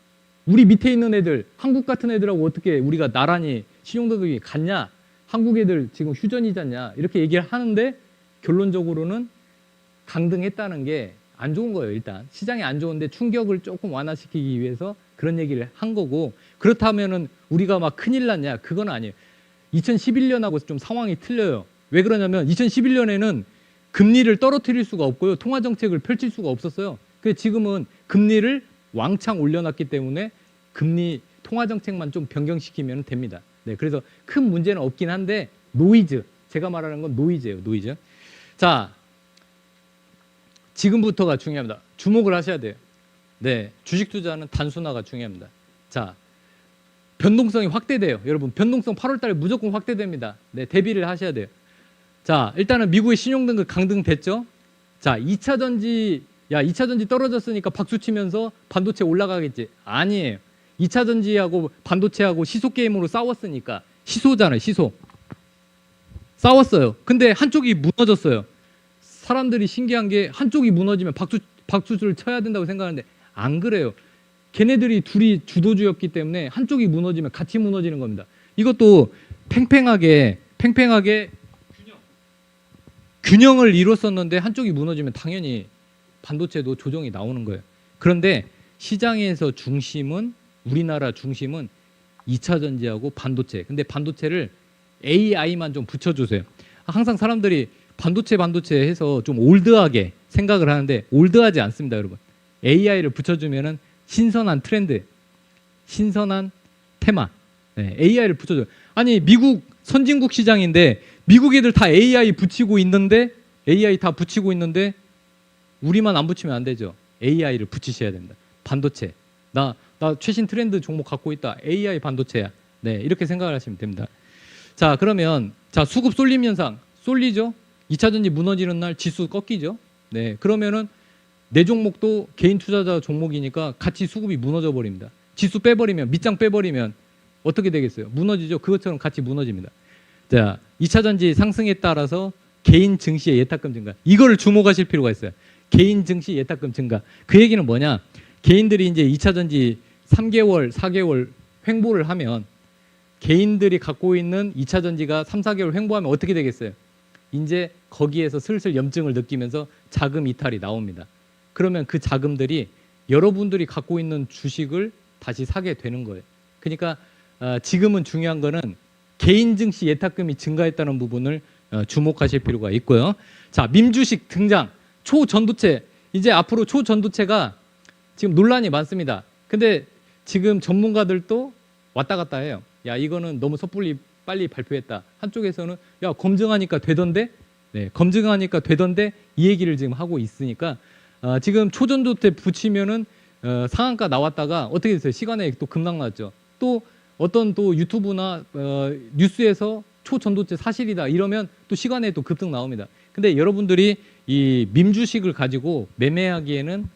A: 우리 밑에 있는 애들, 한국 같은 애들하고 어떻게 우리가 나란히 신용등급이 같냐. 한국 애들 지금 휴전이잖냐. 이렇게 얘기를 하는데 결론적으로는 강등했다는 게 안 좋은 거예요. 일단 시장이 안 좋은데 충격을 조금 완화시키기 위해서 그런 얘기를 한 거고, 그렇다면은 우리가 막 큰일 났냐? 그건 아니에요. 2011년하고 좀 상황이 틀려요. 왜 그러냐면 2011년에는 금리를 떨어뜨릴 수가 없고요, 통화 정책을 펼칠 수가 없었어요. 그 지금은 금리를 왕창 올려놨기 때문에 금리 통화 정책만 좀 변경시키면 됩니다. 네, 그래서 큰 문제는 없긴 한데 노이즈, 제가 말하는 건 노이즈예요. 노이즈. 자, 지금부터가 중요합니다. 주목을 하셔야 돼요. 네, 주식 투자는 단순화가 중요합니다. 자, 변동성이 확대돼요. 여러분, 변동성 8월 달에 무조건 확대됩니다. 네, 대비를 하셔야 돼요. 자, 일단은 미국의 신용등급 강등됐죠? 자, 2차 전지, 야, 2차 전지 떨어졌으니까 박수 치면서 반도체 올라가겠지. 아니에요. 2차 전지하고 반도체하고 시소 게임으로 싸웠으니까. 시소잖아요, 시소. 싸웠어요. 근데 한쪽이 무너졌어요. 사람들이 신기한 게 한쪽이 무너지면 박수를 쳐야 된다고 생각하는데 안 그래요. 걔네들이 둘이 주도주였기 때문에 한쪽이 무너지면 같이 무너지는 겁니다. 이것도 팽팽하게 균형을 이뤘었는데 한쪽이 무너지면 당연히 반도체도 조정이 나오는 거예요. 그런데 시장에서 중심은, 우리나라 중심은 2차 전지하고 반도체. 근데 반도체를 AI만 좀 붙여주세요. 항상 사람들이 반도체 해서 좀 올드하게 생각을 하는데 올드하지 않습니다, 여러분. AI를 붙여주면은 신선한 트렌드, 신선한 테마. 네, AI를 붙여줘요. 아니, 미국 선진국 시장인데 미국 애들 다 AI 붙이고 있는데 우리만 안 붙이면 안 되죠. AI를 붙이셔야 됩니다. 반도체. 나 최신 트렌드 종목 갖고 있다. AI 반도체야. 네, 이렇게 생각을 하시면 됩니다. 자, 그러면 자, 수급 쏠림 현상. 쏠리죠? 2차 전지 무너지는 날 지수 꺾이죠? 네, 그러면은 내 종목도 개인 투자자 종목이니까 같이 수급이 무너져 버립니다. 지수 빼버리면, 밑장 빼버리면 어떻게 되겠어요? 무너지죠? 그것처럼 같이 무너집니다. 자, 2차 전지 상승에 따라서 개인 증시의 예탁금 증가. 이거를 주목하실 필요가 있어요. 개인 증시 예탁금 증가. 그 얘기는 뭐냐? 개인들이 이제 2차 전지 3개월, 4개월 횡보를 하면 개인들이 갖고 있는 2차 전지가 3, 4개월 횡보하면 어떻게 되겠어요? 이제 거기에서 슬슬 염증을 느끼면서 자금 이탈이 나옵니다. 그러면 그 자금들이 여러분들이 갖고 있는 주식을 다시 사게 되는 거예요. 그러니까 지금은 중요한 거는 개인 증시 예탁금이 증가했다는 부분을 주목하실 필요가 있고요. 자, 밈주식 등장. 초전도체. 이제 앞으로 초전도체가 지금 논란이 많습니다. 근데 지금 전문가들도 왔다 갔다 해요. 야, 이거는 너무 섣불리 빨리 발표했다. 한쪽에서는 야, 검증하니까 되던데, 네, 검증하니까 되던데 이 얘기를 지금 하고 있으니까 지금 초전도체 붙이면은 상한가 나왔다가 어떻게 됐어요? 시간에 또 급락 났죠. 또 어떤 또 유튜브나 뉴스에서 초전도체 사실이다 이러면 또 시간에 또 급등 나옵니다. 근데 여러분들이 이 밈주식을 가지고 매매하기에는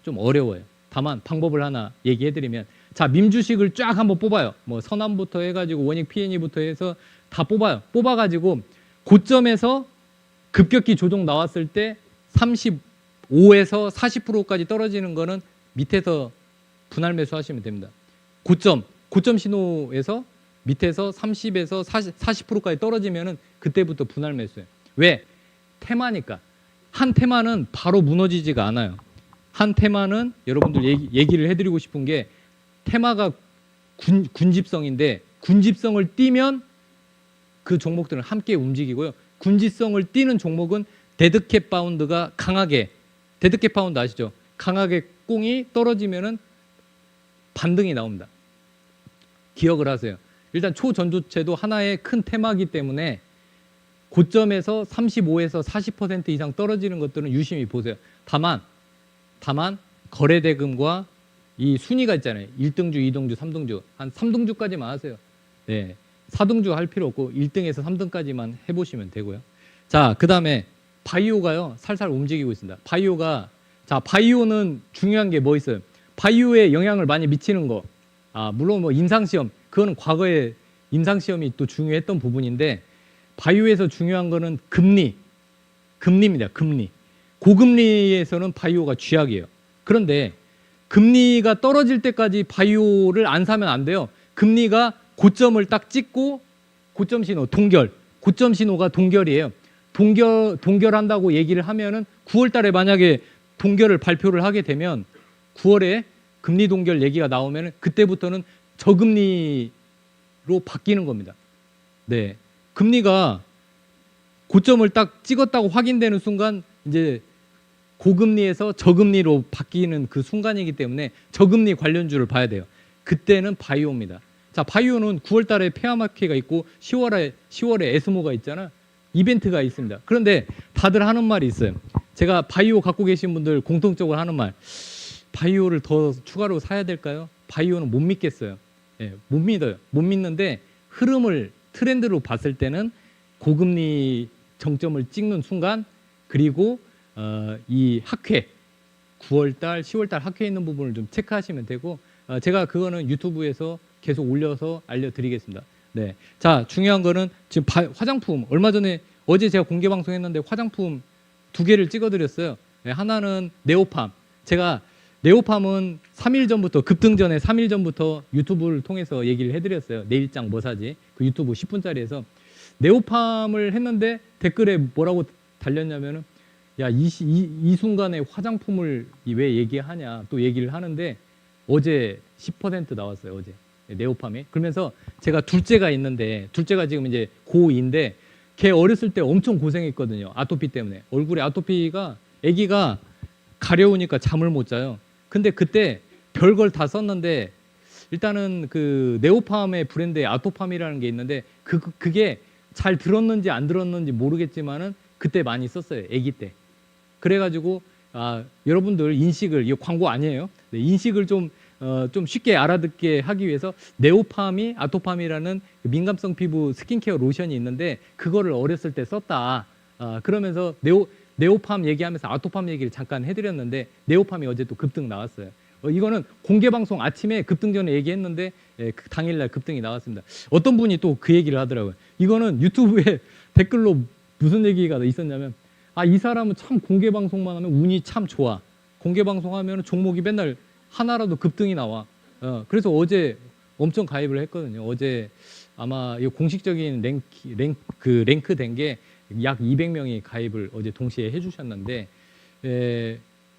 A: 좀 어려워요. 다만 방법을 하나 얘기해드리면, 자, 밈주식을 쫙 한번 뽑아요. 뭐 선암부터 해가지고 원익 P&E부터 해서 다 뽑아요. 뽑아가지고 고점에서 급격히 조정 나왔을 때 35에서 40%까지 떨어지는 거는 밑에서 분할 매수하시면 됩니다. 고점 신호에서 밑에서 30에서 40%까지 떨어지면은 그때부터 분할 매수해요. 왜? 테마니까. 한 테마는 바로 무너지지가 않아요. 한 테마는 여러분들 얘기를 해드리고 싶은 게, 테마가 군집성인데 군집성을 띄면 그 종목들은 함께 움직이고요. 군집성을 띄는 종목은 데드캣 바운드가 강하게, 데드캣 바운드 아시죠? 강하게 꽁이 떨어지면은 반등이 나옵니다. 기억을 하세요. 일단 초전도체도 하나의 큰 테마이기 때문에 고점에서 35에서 40% 이상 떨어지는 것들은 유심히 보세요. 다만 거래대금과 이 순위가 있잖아요. 1등주, 2등주, 3등주. 한 3등주까지만 하세요. 네, 4등주 할 필요 없고 1등에서 3등까지만 해보시면 되고요. 자, 그 다음에 바이오가요, 살살 움직이고 있습니다. 바이오는 중요한 게 뭐 있어요? 바이오에 영향을 많이 미치는 거. 물론 뭐 임상시험, 그거는 과거에 임상시험이 또 중요했던 부분인데, 바이오에서 중요한 거는 금리입니다. 금리. 고금리에서는 바이오가 쥐약이에요. 그런데 금리가 떨어질 때까지 바이오를 안 사면 안 돼요. 금리가 고점을 딱 찍고, 고점 신호, 고점 신호가 동결이에요. 동결한다고 얘기를 하면은 9월 달에 만약에 동결을 발표를 하게 되면 9월에 금리 동결 얘기가 나오면 그때부터는 저금리로 바뀌는 겁니다. 네, 금리가 고점을 딱 찍었다고 확인되는 순간 이제 고금리에서 저금리로 바뀌는 그 순간이기 때문에 저금리 관련주를 봐야 돼요. 그때는 바이오입니다. 자, 바이오는 9월 달에 페어마켓가 있고 10월에 에스모가 있잖아. 이벤트가 있습니다. 그런데 다들 하는 말이 있어요. 제가 바이오 갖고 계신 분들 공통적으로 하는 말. 바이오를 더 추가로 사야 될까요? 바이오는 못 믿겠어요. 예, 못 믿어요. 못 믿는데 흐름을 트렌드로 봤을 때는 고금리 정점을 찍는 순간 그리고 이 학회 9월달, 10월달 학회에 있는 부분을 좀 체크하시면 되고 제가 그거는 유튜브에서 계속 올려서 알려드리겠습니다. 네, 자 중요한 거는 지금 화장품 얼마 전에 어제 제가 공개 방송했는데 화장품 2개를 찍어드렸어요. 네, 하나는 네오팜. 제가 네오팜은 3일 전부터 급등 전에 3일 전부터 유튜브를 통해서 얘기를 해드렸어요. 내일장 뭐 사지? 그 유튜브 10분짜리에서 네오팜을 했는데 댓글에 뭐라고 달렸냐면은 야, 이 순간에 화장품을 왜 얘기하냐 또 얘기를 하는데 어제 10% 나왔어요. 어제 네오팜이. 그러면서 제가 둘째가 있는데 둘째가 지금 이제 고2인데 걔 어렸을 때 엄청 고생했거든요. 아토피 때문에. 얼굴에 아토피가 아기가 가려우니까 잠을 못 자요. 근데 그때 별걸 다 썼는데 일단은 그 네오팜의 브랜드에 아토팜이라는 게 있는데 그게 잘 들었는지 안 들었는지 모르겠지만은 그때 많이 썼어요. 아기 때. 그래가지고 여러분들 인식을 이거 광고 아니에요. 네, 인식을 좀 쉽게 알아듣게 하기 위해서 네오팜이 아토팜이라는 민감성 피부 스킨케어 로션이 있는데 그거를 어렸을 때 썼다. 그러면서 네오팜 얘기하면서 아토팜 얘기를 잠깐 해드렸는데 네오팜이 어제 또 급등 나왔어요. 이거는 공개 방송 아침에 급등 전에 얘기했는데 그 당일날 급등이 나왔습니다. 어떤 분이 또 그 얘기를 하더라고요. 이거는 유튜브에 댓글로 무슨 얘기가 있었냐면 이 사람은 참 공개 방송만 하면 운이 참 좋아. 공개 방송하면 종목이 맨날 하나라도 급등이 나와. 그래서 어제 엄청 가입을 했거든요. 어제 아마 이 공식적인 랭크 된 게 약 200명이 가입을 어제 동시에 해주셨는데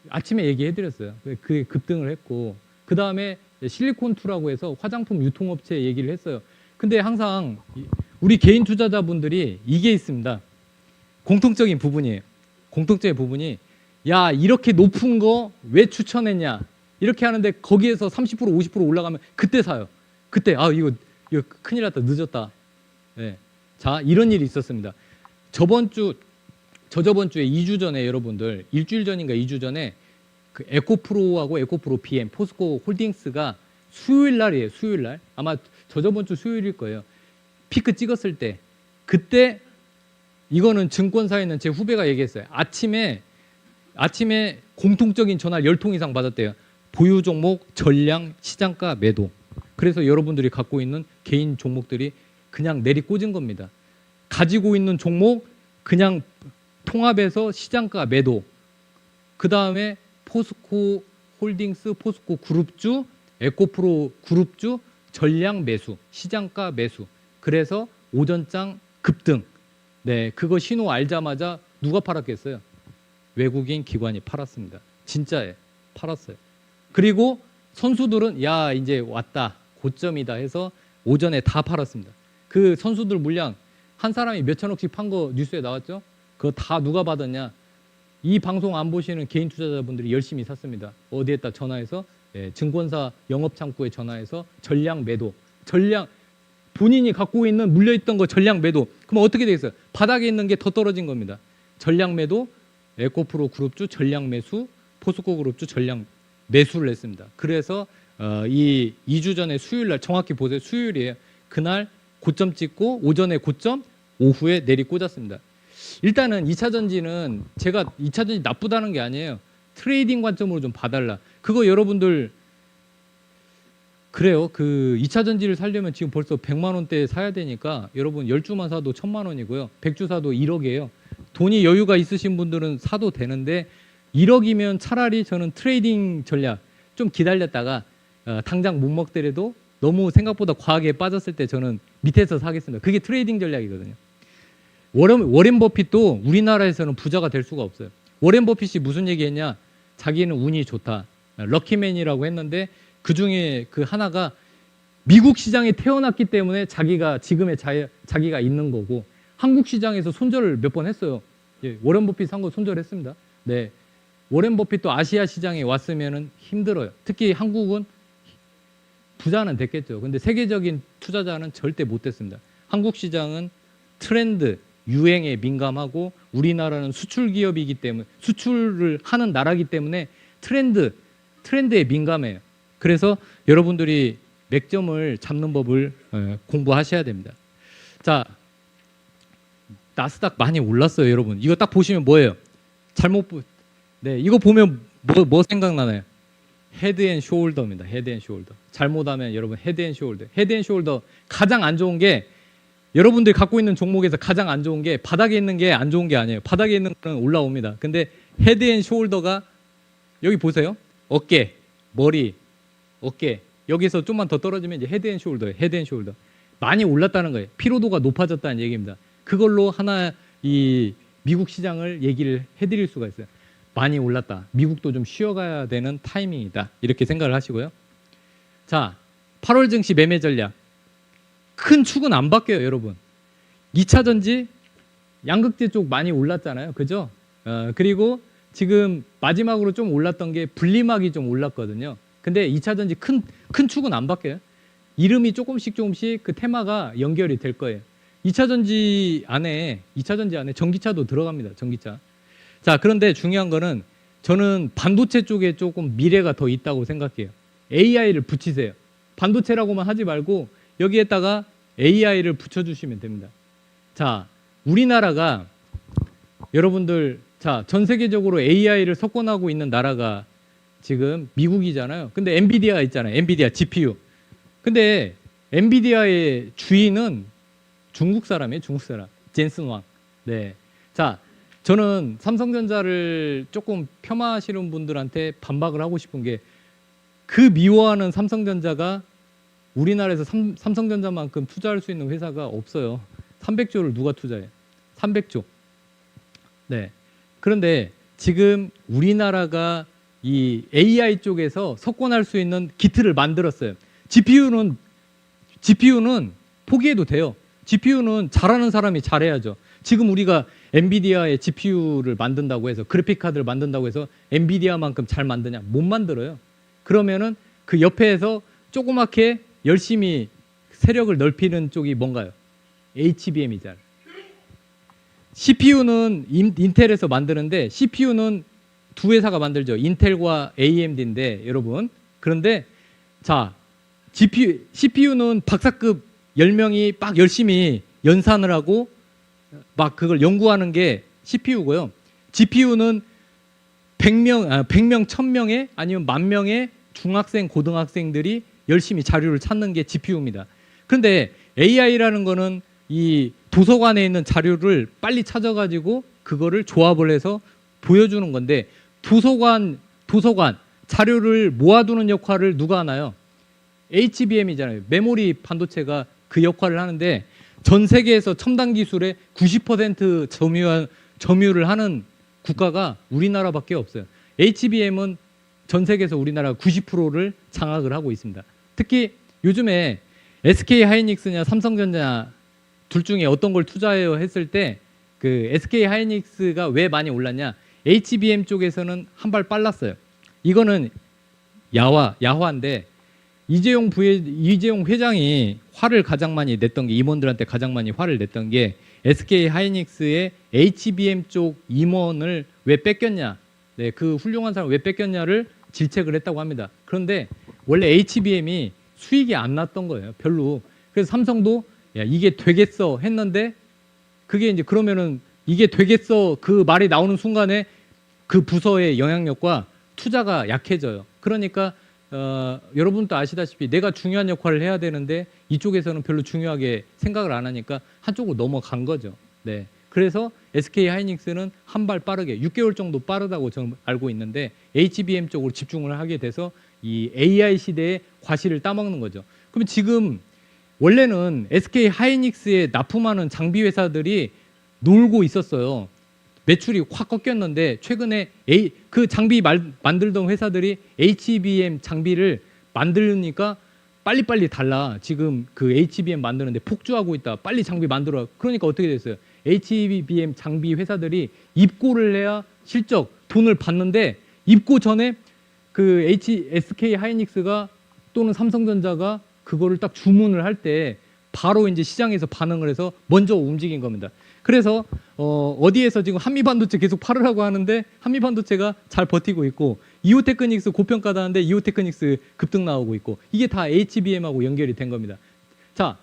A: 아침에 얘기해드렸어요. 그게 급등을 했고 그 다음에 실리콘2라고 해서 화장품 유통업체 얘기를 했어요. 근데 항상 우리 개인 투자자분들이 이게 있습니다. 공통적인 부분이에요. 공통적인 부분이 야 이렇게 높은 거 왜 추천했냐 이렇게 하는데 거기에서 30% 50% 올라가면 그때 사요. 그때 이거 큰일 났다 늦었다. 네. 자 이런 일이 있었습니다. 저저번 주에 2주 전에 여러분들 일주일 전인가 2주 전에 그 에코프로하고 에코프로 BM 포스코 홀딩스가 수요일 날이에요. 수요일 날 아마 저저번 주 수요일일 거예요. 피크 찍었을 때 그때 이거는 증권사에 있는 제 후배가 얘기했어요. 아침에 공통적인 전화 10통 이상 받았대요. 보유 종목, 전량, 시장가, 매도. 그래서 여러분들이 갖고 있는 개인 종목들이 그냥 내리꽂은 겁니다. 가지고 있는 종목 그냥 통합해서 시장가 매도. 그 다음에 포스코 홀딩스, 포스코 그룹주, 에코프로 그룹주 전량 매수, 시장가 매수. 그래서 오전장 급등. 네, 그거 신호 알자마자 누가 팔았겠어요? 외국인 기관이 팔았습니다. 진짜에 팔았어요. 그리고 선수들은 야 이제 왔다 고점이다 해서 오전에 다 팔았습니다. 그 선수들 물량 한 사람이 몇천억씩 판 거 뉴스에 나왔죠? 그거 다 누가 받았냐? 이 방송 안 보시는 개인 투자자분들이 열심히 샀습니다. 어디에다 전화해서 증권사 영업창구에 전화해서 전량 매도. 전량 본인이 갖고 있는 물려있던 거 전량 매도. 그럼 어떻게 되겠어요? 바닥에 있는 게 더 떨어진 겁니다. 전량 매도, 에코프로 그룹주 전량 매수, 포스코 그룹주 전량 매수를 했습니다. 그래서 이 2주 전에 수요일 날 정확히 보세요. 수요일이에요. 그날 고점 찍고 오전에 고점, 오후에 내리꽂았습니다. 일단은 2차 전지는 제가 2차 전지 나쁘다는 게 아니에요. 트레이딩 관점으로 좀 봐달라. 그거 여러분들 그래요. 그 2차 전지를 사려면 지금 벌써 100만 원대 사야 되니까 여러분 10주만 사도 1000만 원이고요. 100주 사도 1억이에요. 돈이 여유가 있으신 분들은 사도 되는데 1억이면 차라리 저는 트레이딩 전략 좀 기다렸다가 당장 못 먹더라도 너무 생각보다 과하게 빠졌을 때 저는 밑에서 사겠습니다. 그게 트레이딩 전략이거든요. 워렌 버핏도 우리나라에서는 부자가 될 수가 없어요. 워렌 버핏이 무슨 얘기했냐? 자기는 운이 좋다. 럭키맨이라고 했는데 그 중에 그 하나가 미국 시장에 태어났기 때문에 자기가 지금의 자기가 있는 거고 한국 시장에서 손절을 몇 번 했어요. 예, 워렌 버핏 산 거 손절했습니다. 네, 워렌 버핏도 아시아 시장에 왔으면은 힘들어요. 특히 한국은 부자는 됐겠죠. 근데 세계적인 투자자는 절대 못 됐습니다. 한국 시장은 트렌드, 유행에 민감하고 우리나라는 수출 기업이기 때문에 수출을 하는 나라이기 때문에 트렌드에 민감해요. 그래서 여러분들이 맥점을 잡는 법을 공부하셔야 됩니다. 자, 나스닥 많이 올랐어요, 여러분. 이거 딱 보시면 뭐예요? 네, 이거 보면 뭐 생각나나요? 헤드앤숄더입니다. 헤드앤숄더. 잘못하면 여러분 헤드앤숄더. 헤드앤숄더 가장 안 좋은 게 여러분들이 갖고 있는 종목에서 가장 안 좋은 게 바닥에 있는 게 안 좋은 게 아니에요. 바닥에 있는 거는 올라옵니다. 근데 헤드앤숄더가 여기 보세요. 어깨, 머리, 어깨 여기서 좀만 더 떨어지면 이제 헤드앤숄더예요. 헤드앤숄더. 많이 올랐다는 거예요. 피로도가 높아졌다는 얘기입니다. 그걸로 하나 이 미국 시장을 얘기를 해드릴 수가 있어요. 많이 올랐다. 미국도 좀 쉬어가야 되는 타이밍이다. 이렇게 생각을 하시고요. 자, 8월 증시 매매 전략. 큰 축은 안 바뀌어요, 여러분. 2차 전지, 양극재 쪽 많이 올랐잖아요. 그죠? 그리고 지금 마지막으로 좀 올랐던 게 분리막이 좀 올랐거든요. 근데 2차 전지 큰 축은 안 바뀌어요. 이름이 조금씩 그 테마가 연결이 될 거예요. 2차 전지 안에 전기차도 들어갑니다. 전기차. 자, 그런데 중요한 거는 저는 반도체 쪽에 조금 미래가 더 있다고 생각해요. AI를 붙이세요. 반도체라고만 하지 말고 여기에다가 AI를 붙여주시면 됩니다. 자, 우리나라가 여러분들 전 세계적으로 AI를 석권하고 있는 나라가 지금 미국이잖아요. 근데 엔비디아 있잖아요. 엔비디아 GPU. 근데 엔비디아의 주인은 중국 사람이에요. 중국 사람. 젠슨 왕. 네. 자, 저는 삼성전자를 조금 폄하하시는 분들한테 반박을 하고 싶은 게 그 미워하는 삼성전자가 우리나라에서 삼성전자만큼 투자할 수 있는 회사가 없어요. 300조를 누가 투자해? 300조. 네. 그런데 지금 우리나라가 이 AI 쪽에서 석권할 수 있는 기틀을 만들었어요. GPU는 포기해도 돼요. GPU는 잘하는 사람이 잘해야죠. 지금 우리가 엔비디아의 GPU를 만든다고 해서 그래픽 카드를 만든다고 해서 엔비디아만큼 잘 만드냐? 못 만들어요. 그러면은 그 옆에서 조그맣게 열심히 세력을 넓히는 쪽이 뭔가요? HBM이잖아요. CPU는 인텔에서 만드는데 CPU는 두 회사가 만들죠. 인텔과 AMD인데 여러분. 그런데 자, CPU는 박사급 10명이 막 열심히 연산을 하고 막 그걸 연구하는 게 CPU고요. GPU는 100명, 1000명의 아니면 10,000명의 중학생, 고등학생들이 열심히 자료를 찾는 게 GPU입니다. 그런데 AI라는 거는 이 도서관에 있는 자료를 빨리 찾아가지고 그거를 조합을 해서 보여주는 건데 도서관 자료를 모아두는 역할을 누가 하나요? HBM이잖아요. 메모리 반도체가 그 역할을 하는데 전 세계에서 첨단 기술의 90% 점유를 하는 국가가 우리나라밖에 없어요. HBM은 전 세계에서 우리나라가 90%를 장악을 하고 있습니다. 특히 요즘에 SK 하이닉스냐 삼성전자 둘 중에 어떤 걸 투자해요 했을 때 그 SK 하이닉스가 왜 많이 올랐냐? HBM 쪽에서는 한 발 빨랐어요. 이거는 야화인데 이재용 회장이 화를 가장 많이 냈던 게 임원들한테 가장 많이 화를 냈던 게 SK 하이닉스의 HBM 쪽 임원을 왜 뺏겼냐? 네, 그 훌륭한 사람 왜 뺏겼냐를 질책을 했다고 합니다. 그런데 원래 HBM이 수익이 안 났던 거예요. 별로. 그래서 삼성도 야, 이게 되겠어 했는데 그게 이제 그러면은 이게 되겠어 그 말이 나오는 순간에 그 부서의 영향력과 투자가 약해져요. 그러니까 여러분도 아시다시피 내가 중요한 역할을 해야 되는데 이쪽에서는 별로 중요하게 생각을 안 하니까 한쪽으로 넘어간 거죠. 네. 그래서 SK 하이닉스는 한 발 빠르게 6개월 정도 빠르다고 저는 알고 있는데 HBM 쪽으로 집중을 하게 돼서 이 AI 시대의 과실을 따먹는 거죠. 그럼 지금 원래는 SK 하이닉스에 납품하는 장비 회사들이 놀고 있었어요. 매출이 확 꺾였는데 최근에 그 장비 만들던 회사들이 HBM 장비를 만들니까 빨리빨리 달라. 지금 그 HBM 만드는데 폭주하고 있다. 빨리 장비 만들어. 그러니까 어떻게 됐어요? HBM 장비 회사들이 입고를 해야 실적 돈을 받는데 입고 전에 그 SK 하이닉스가 또는 삼성전자가 그거를 딱 주문을 할 때 바로 이제 시장에서 반응을 해서 먼저 움직인 겁니다. 그래서 어디에서 지금 한미반도체 계속 팔으라고 하는데 한미반도체가 잘 버티고 있고 이오테크닉스 고평가다는데 이오테크닉스 급등 나오고 있고 이게 다 HBM하고 연결이 된 겁니다. 자,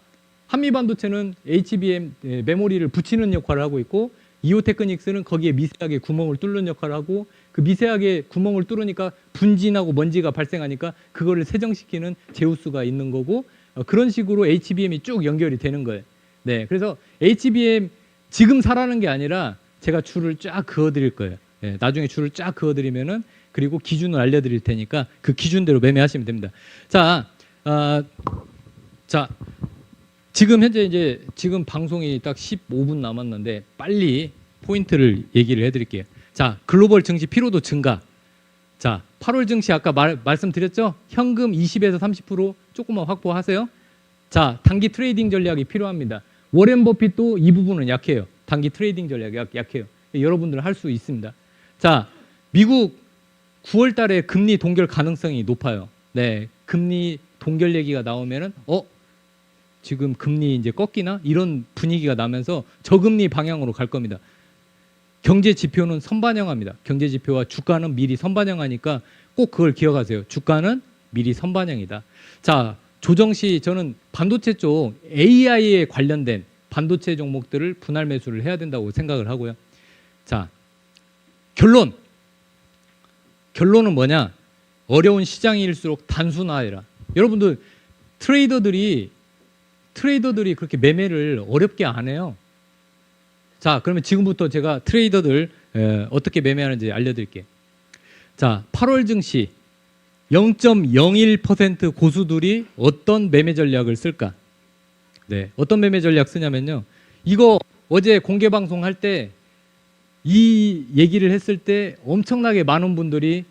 A: 한미반도체는 HBM 메모리를 붙이는 역할을 하고 있고 이오테크닉스는 거기에 미세하게 구멍을 뚫는 역할을 하고 그 미세하게 구멍을 뚫으니까 분진하고 먼지가 발생하니까 그거를 세정시키는 제우스가 있는 거고 그런 식으로 HBM이 쭉 연결이 되는 거예요. 네, 그래서 HBM 지금 사라는 게 아니라 제가 줄을 쫙 그어드릴 거예요. 네, 나중에 줄을 쫙 그어드리면은 그리고 기준을 알려드릴 테니까 그 기준대로 매매하시면 됩니다. 자, 지금 현재 이제 지금 방송이 딱 15분 남았는데 빨리 포인트를 얘기를 해드릴게요. 자, 글로벌 증시 피로도 증가. 자, 8월 증시 아까 말씀드렸죠? 현금 20에서 30% 조금만 확보하세요. 자, 단기 트레이딩 전략이 필요합니다. 워렌 버핏도 이 부분은 약해요. 단기 트레이딩 전략이 약해요. 여러분들은 할 수 있습니다. 자, 미국 9월 달에 금리 동결 가능성이 높아요. 네, 금리 동결 얘기가 나오면은 지금 금리 이제 꺾이나 이런 분위기가 나면서 저금리 방향으로 갈 겁니다. 경제 지표는 선반영합니다. 경제 지표와 주가는 미리 선반영하니까 꼭 그걸 기억하세요. 주가는 미리 선반영이다. 자, 조정 시 저는 반도체 쪽 AI에 관련된 반도체 종목들을 분할 매수를 해야 된다고 생각을 하고요. 자, 결론은 뭐냐? 어려운 시장일수록 단순화해라. 여러분들 트레이더들이 그렇게 매매를 어렵게 안 해요. 자, 그러면 지금부터 제가 트레이더들 어떻게 매매하는지 알려드릴게요. 자, 8월 증시 0.01% 고수들이 어떤 매매 전략을 쓸까? 네, 어떤 매매 전략 쓰냐면요. 이거 어제 공개 방송할 때 이 얘기를 했을 때 엄청나게 많은 분들이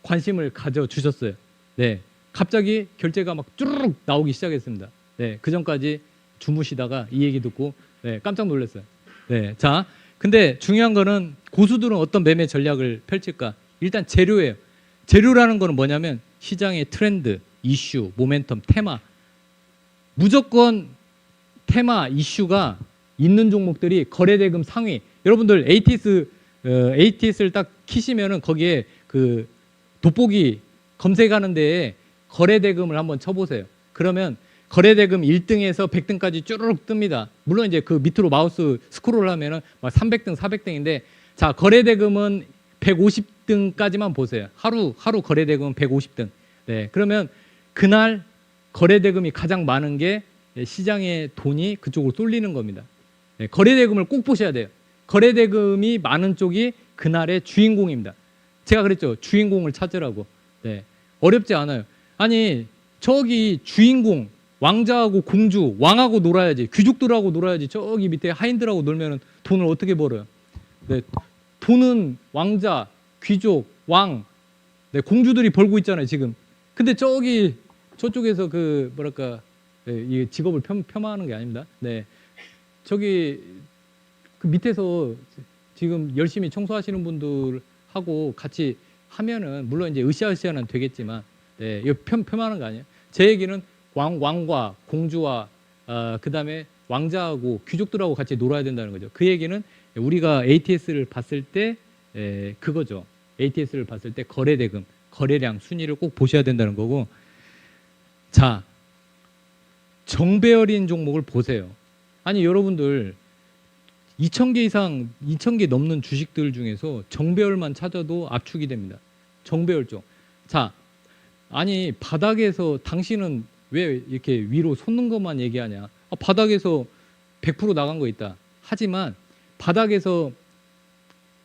A: 관심을 가져주셨어요. 네, 갑자기 결제가 막 쭈르륵 나오기 시작했습니다. 네, 그 전까지 주무시다가 이 얘기 듣고 네, 깜짝 놀랐어요. 네, 자, 근데 중요한 거는 고수들은 어떤 매매 전략을 펼칠까? 일단 재료예요. 재료라는 거는 뭐냐면 시장의 트렌드, 이슈, 모멘텀, 테마. 무조건 테마, 이슈가 있는 종목들이 거래대금 상위. 여러분들 ATS를 딱 키시면은 거기에 그 돋보기 검색하는 데에 거래대금을 한번 쳐보세요. 그러면 거래대금 1등에서 100등까지 쭈르륵 뜹니다. 물론 이제 그 밑으로 마우스 스크롤 하면은 막 300등, 400등인데 자, 거래대금은 150등까지만 보세요. 하루 거래대금은 150등. 네, 그러면 그날 거래대금이 가장 많은 게 시장의 돈이 그쪽으로 쏠리는 겁니다. 네, 거래대금을 꼭 보셔야 돼요. 거래대금이 많은 쪽이 그날의 주인공입니다. 제가 그랬죠. 주인공을 찾으라고. 네, 어렵지 않아요. 아니, 저기 주인공, 왕자하고 공주, 왕하고 놀아야지. 귀족들하고 놀아야지. 저기 밑에 하인들하고 놀면 돈을 어떻게 벌어요? 네, 돈은 왕자, 귀족, 왕, 네, 공주들이 벌고 있잖아요, 지금. 근데 저쪽에서 그 뭐랄까, 네, 이 직업을 폄하하는 게 아닙니다. 네, 저기 그 밑에서 지금 열심히 청소하시는 분들하고 같이 하면은 물론 이제 으쌰으쌰는 되겠지만, 네, 이거 폄하하는 거 아니에요? 제 얘기는 왕과 공주와 그다음에 왕자하고 귀족들하고 같이 놀아야 된다는 거죠. 그 얘기는 우리가 ATS를 봤을 때 그거죠. ATS를 봤을 때 거래대금, 거래량 순위를 꼭 보셔야 된다는 거고. 자, 정배열인 종목을 보세요. 아니, 여러분들 2,000개 이상, 2,000개 넘는 주식들 중에서 정배열만 찾아도 압축이 됩니다. 정배열 쪽. 자, 아니, 바닥에서 당신은 왜 이렇게 위로 솟는 것만 얘기하냐? 바닥에서 100% 나간 거 있다. 하지만 바닥에서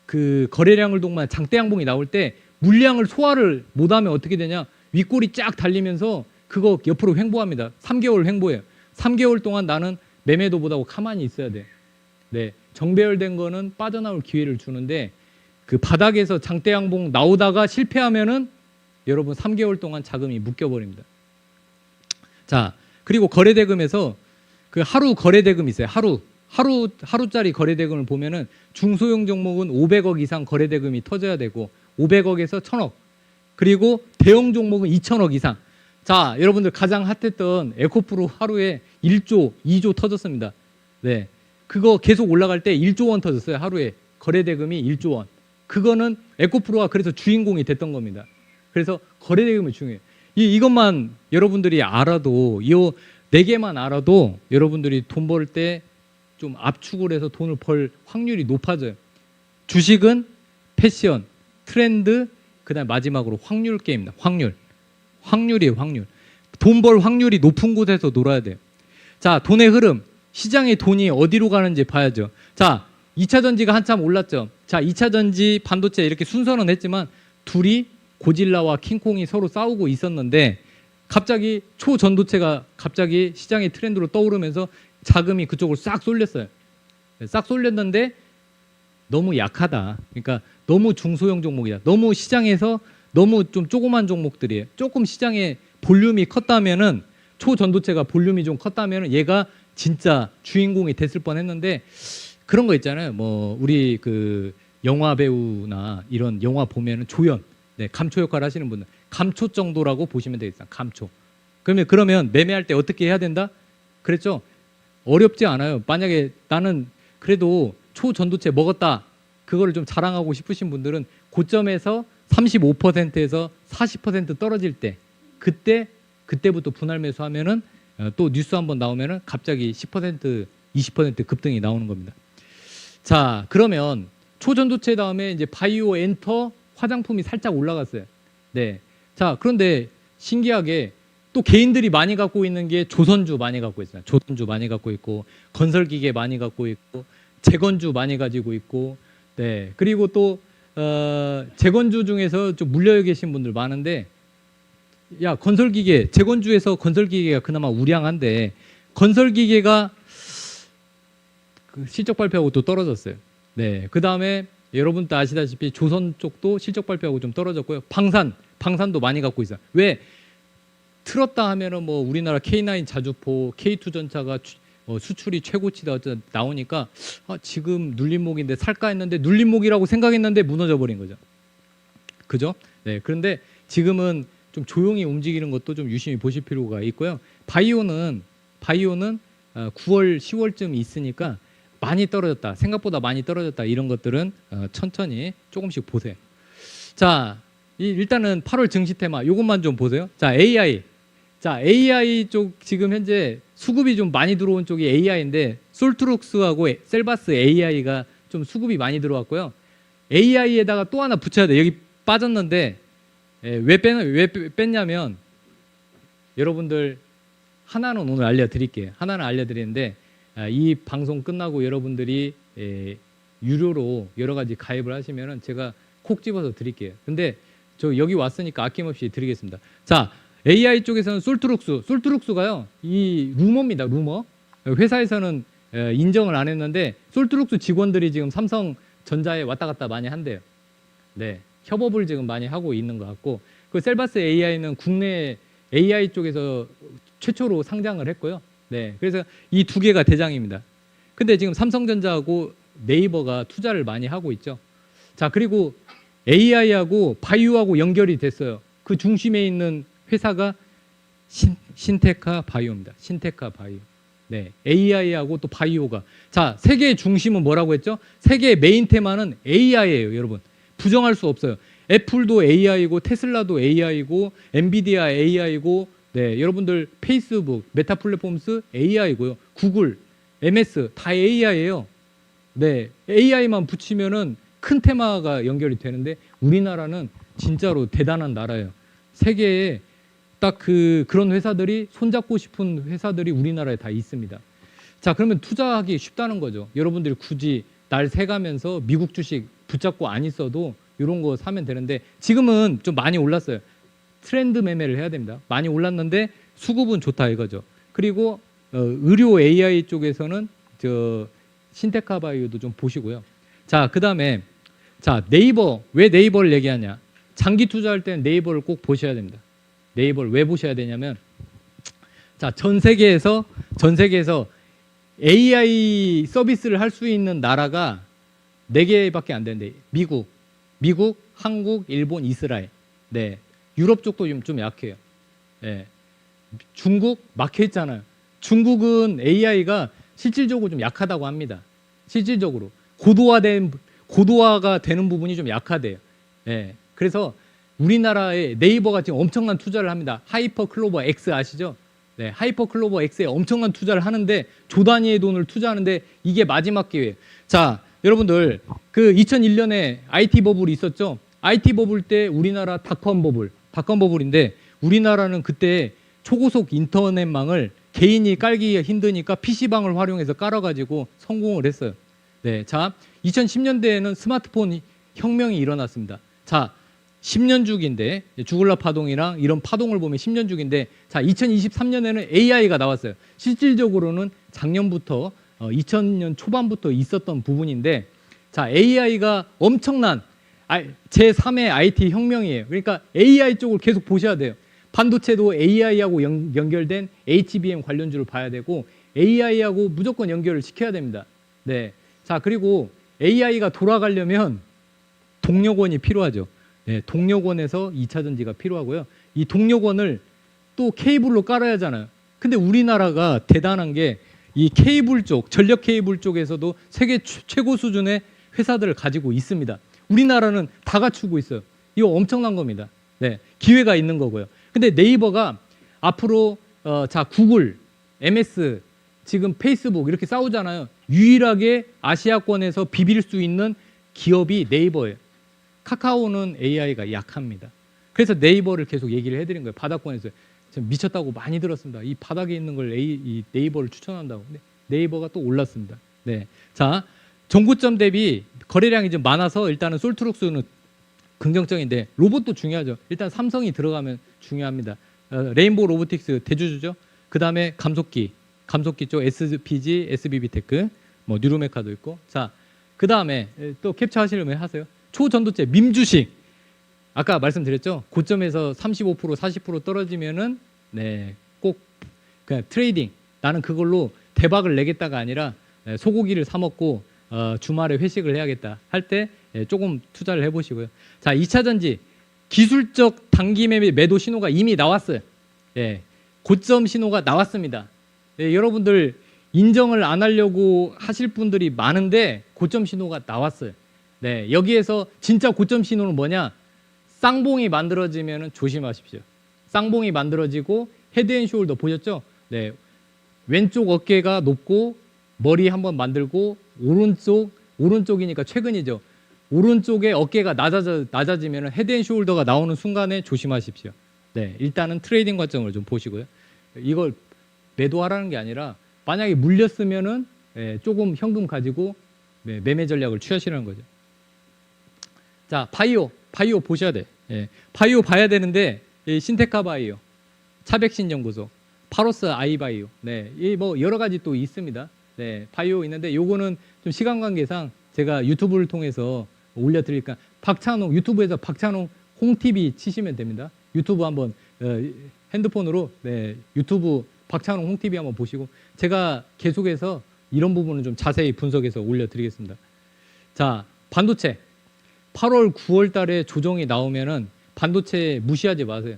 A: 그 거래량을 동반 장대 양봉이 나올 때 물량을 소화를 못하면 어떻게 되냐? 윗골이 쫙 달리면서 그거 옆으로 횡보합니다. 3개월 횡보해요. 3개월 동안 나는 매매도 못하고 가만히 있어야 돼. 네, 정배열된 거는 빠져나올 기회를 주는데 그 바닥에서 장대 양봉 나오다가 실패하면은 여러분 3개월 동안 자금이 묶여버립니다. 자, 그리고 거래대금에서 그 하루 거래대금 있어요. 하루짜리 거래대금을 보면은 중소형 종목은 500억 이상 거래대금이 터져야 되고 500억에서 1000억. 그리고 대형 종목은 2000억 이상. 자, 여러분들 가장 핫했던 에코프로 하루에 1조, 2조 터졌습니다. 네. 그거 계속 올라갈 때 1조 원 터졌어요. 하루에. 거래대금이 1조 원. 그거는 에코프로가 그래서 주인공이 됐던 겁니다. 그래서 거래대금이 중요해요. 이것만 여러분들이 알아도, 이 4개만 알아도 여러분들이 돈 벌 때 좀 압축을 해서 돈을 벌 확률이 높아져요. 주식은 패션, 트렌드, 그다음 마지막으로 확률 게임입니다. 확률이에요, 확률. 돈 벌 확률이 높은 곳에서 놀아야 돼요. 자, 돈의 흐름, 시장의 돈이 어디로 가는지 봐야죠. 자, 2차 전지가 한참 올랐죠. 자, 2차 전지 반도체 이렇게 순서는 했지만 둘이 고질라와 킹콩이 서로 싸우고 있었는데 갑자기 초전도체가 갑자기 시장의 트렌드로 떠오르면서 자금이 그쪽으로 싹 쏠렸어요. 싹 쏠렸는데 너무 약하다. 그러니까 너무 중소형 종목이다. 너무 시장에서 너무 좀 조그만 종목들이에요. 조금 시장의 볼륨이 컸다면은 초전도체가 볼륨이 좀 컸다면은 얘가 진짜 주인공이 됐을 뻔했는데 그런 거 있잖아요. 뭐 우리 그 영화 배우나 이런 영화 보면은 조연, 네, 감초 역할 하시는 분들 감초 정도라고 보시면 되겠어요. 감초. 그러면 매매할 때 어떻게 해야 된다? 그랬죠? 어렵지 않아요. 만약에 나는 그래도 초전도체 먹었다. 그거를 좀 자랑하고 싶으신 분들은 고점에서 35%에서 40% 떨어질 때 그때부터 분할 매수하면은 또 뉴스 한번 나오면은 갑자기 10% 20% 급등이 나오는 겁니다. 자, 그러면 초전도체 다음에 이제 바이오 엔터 화장품이 살짝 올라갔어요. 네. 자, 그런데 신기하게 또 개인들이 많이 갖고 있는 게 조선주 많이 갖고 있어요. 조선주 많이 갖고 있고 건설기계 많이 갖고 있고 재건주 많이 가지고 있고 네. 그리고 또 재건주 중에서 좀 물려 계신 분들 많은데 야, 건설기계 재건주에서 건설기계가 그나마 우량한데 건설기계가 그 실적 발표하고 또 떨어졌어요. 네. 그다음에 여러분도 아시다시피 조선 쪽도 실적 발표하고 좀 떨어졌고요. 방산도 많이 갖고 있어요. 왜? 틀었다 하면은 뭐 우리나라 K9 자주포, K2 전차가 수출이 최고치다 나오니까 지금 눌림목인데 살까 했는데 눌림목이라고 생각했는데 무너져 버린 거죠. 그죠? 네. 그런데 지금은 좀 조용히 움직이는 것도 좀 유심히 보실 필요가 있고요. 바이오는 9월, 10월쯤 있으니까 많이 떨어졌다. 생각보다 많이 떨어졌다. 이런 것들은 천천히 조금씩 보세요. 자, 일단은 8월 증시 테마 이것만 좀 보세요. 자, AI. 자, AI 쪽 지금 현재 수급이 좀 많이 들어온 쪽이 AI인데 솔트룩스하고 셀바스 AI가 좀 수급이 많이 들어왔고요. AI에다가 또 하나 붙여야 돼. 여기 빠졌는데 왜 뺐냐면 여러분들 하나는 오늘 알려드릴게요. 하나는 알려드리는데 이 방송 끝나고 여러분들이 유료로 여러 가지 가입을 하시면은 제가 콕 집어서 드릴게요. 근데 저 여기 왔으니까 아낌없이 드리겠습니다. 자, AI 쪽에서는 솔트룩스가요. 이 루머입니다. 루머. 회사에서는 인정을 안 했는데 솔트룩스 직원들이 지금 삼성전자에 왔다 갔다 많이 한대요. 네. 협업을 지금 많이 하고 있는 것 같고 그 셀바스 AI는 국내 AI 쪽에서 최초로 상장을 했고요. 네. 그래서 이 두 개가 대장입니다. 근데 지금 삼성전자하고 네이버가 투자를 많이 하고 있죠. 자, 그리고 AI하고 바이오하고 연결이 됐어요. 그 중심에 있는 회사가 신테카 바이오입니다. 신테카 바이오. 네. AI하고 또 바이오가. 자, 세계의 중심은 뭐라고 했죠? 세계의 메인 테마는 AI예요, 여러분. 부정할 수 없어요. 애플도 AI고 테슬라도 AI고 엔비디아 AI고 네, 여러분들 페이스북, 메타 플랫폼스 AI고요. 구글, MS 다 AI예요. 네. AI만 붙이면은 큰 테마가 연결이 되는데 우리나라는 진짜로 대단한 나라예요. 세계에 딱 그런 회사들이 손잡고 싶은 회사들이 우리나라에 다 있습니다. 자, 그러면 투자하기 쉽다는 거죠. 여러분들이 굳이 날 새가면서 미국 주식 붙잡고 안 있어도 이런 거 사면 되는데 지금은 좀 많이 올랐어요. 트렌드 매매를 해야 됩니다. 많이 올랐는데 수급은 좋다 이거죠. 그리고 의료 AI 쪽에서는 저 신테카 바이오도 좀 보시고요. 자, 그다음에 자, 네이버. 왜 네이버를 얘기하냐? 장기 투자할 때는 네이버를 꼭 보셔야 됩니다. 네이버를 왜 보셔야 되냐면 자, 전 세계에서 AI 서비스를 할 수 있는 나라가 4개밖에 안 되는데 미국, 한국, 일본, 이스라엘. 네. 유럽 쪽도 좀 약해요. 네. 중국 막혀 있잖아요. 중국은 AI가 실질적으로 좀 약하다고 합니다. 실질적으로 고도화가 되는 부분이 좀 약하대요. 예. 그래서 우리나라의 네이버가 지금 엄청난 투자를 합니다. 하이퍼 클로버 X 아시죠? 네, 하이퍼 클로버 X에 엄청난 투자를 하는데 조 단위의 돈을 투자하는데 이게 마지막 기회예요. 자, 여러분들 그 2001년에 IT 버블이 있었죠? IT 버블 때 우리나라 닷컴 버블인데 우리나라는 그때 초고속 인터넷망을 개인이 깔기 힘드니까 PC방을 활용해서 깔아가지고 성공을 했어요. 네, 자, 2010년대에는 스마트폰 혁명이 일어났습니다. 자, 10년 주기인데 주글라 파동이랑 이런 파동을 보면 10년 주기인데 자, 2023년에는 AI가 나왔어요. 실질적으로는 작년부터 2000년 초반부터 있었던 부분인데 자, AI가 엄청난 제3의 IT 혁명이에요. 그러니까 AI 쪽을 계속 보셔야 돼요. 반도체도 AI하고 연결된 HBM 관련주를 봐야 되고 AI하고 무조건 연결을 시켜야 됩니다. 네. 자, 그리고 AI가 돌아가려면 동력원이 필요하죠. 네, 동력원에서 2차 전지가 필요하고요. 이 동력원을 또 케이블로 깔아야 하잖아요. 근데 우리나라가 대단한 게 이 케이블 쪽, 전력 케이블 쪽에서도 세계 최고 수준의 회사들을 가지고 있습니다. 우리나라는 다 갖추고 있어요. 이거 엄청난 겁니다. 네, 기회가 있는 거고요. 근데 네이버가 앞으로 자, 구글, MS, 지금 페이스북 이렇게 싸우잖아요. 유일하게 아시아권에서 비빌 수 있는 기업이 네이버예요. 카카오는 AI가 약합니다. 그래서 네이버를 계속 얘기를 해드린 거예요. 바닥권에서 미쳤다고 많이 들었습니다. 이 바닥에 있는 걸 이 네이버를 추천한다고. 근데 네이버가 또 올랐습니다. 네, 자, 전고점 대비 거래량이 좀 많아서 일단은 솔트록스는 긍정적인데 로봇도 중요하죠. 일단 삼성이 들어가면 중요합니다. 레인보우 로보틱스 대주주죠. 그 다음에 감속기 쪽 SPG, SBB테크, 뭐 뉴로메카도 있고. 자, 그 다음에 또 캡처하시려면 하세요. 초전도체 밈주식. 아까 말씀드렸죠. 고점에서 35%, 40% 떨어지면은 네, 꼭 그냥 트레이딩. 나는 그걸로 대박을 내겠다가 아니라 소고기를 사 먹고 주말에 회식을 해야겠다 할 때 조금 투자를 해보시고요. 자, 2차 전지 기술적 단기 매도 신호가 이미 나왔어요. 예, 고점 신호가 나왔습니다. 예, 여러분들 인정을 안 하려고 하실 분들이 많은데 고점 신호가 나왔어요. 네, 여기에서 진짜 고점 신호는 뭐냐? 쌍봉이 만들어지면 조심하십시오. 쌍봉이 만들어지고 헤드앤숄더 보셨죠? 네, 왼쪽 어깨가 높고 머리 한번 만들고 오른쪽이니까 최근이죠. 오른쪽에 어깨가 낮아지면 헤드앤숄더가 나오는 순간에 조심하십시오. 네, 일단은 트레이딩 관점을 좀 보시고요. 이걸 매도하라는 게 아니라 만약에 물렸으면은 조금 현금 가지고 매매 전략을 취하시라는 거죠. 자, 바이오 보셔야 돼. 예, 바이오 봐야 되는데 신테카 바이오, 차백신 연구소, 파로스 아이바이오, 네, 이 뭐 여러 가지 또 있습니다. 네, 바이오 있는데 요거는 좀 시간 관계상 제가 유튜브를 통해서 올려드리니까 유튜브에서 박찬홍 홍TV 치시면 됩니다. 유튜브 한번 핸드폰으로 유튜브 박찬홍 홍TV 한번 보시고 제가 계속해서 이런 부분은 좀 자세히 분석해서 올려드리겠습니다. 자, 반도체 8월 9월 달에 조정이 나오면은 반도체 무시하지 마세요.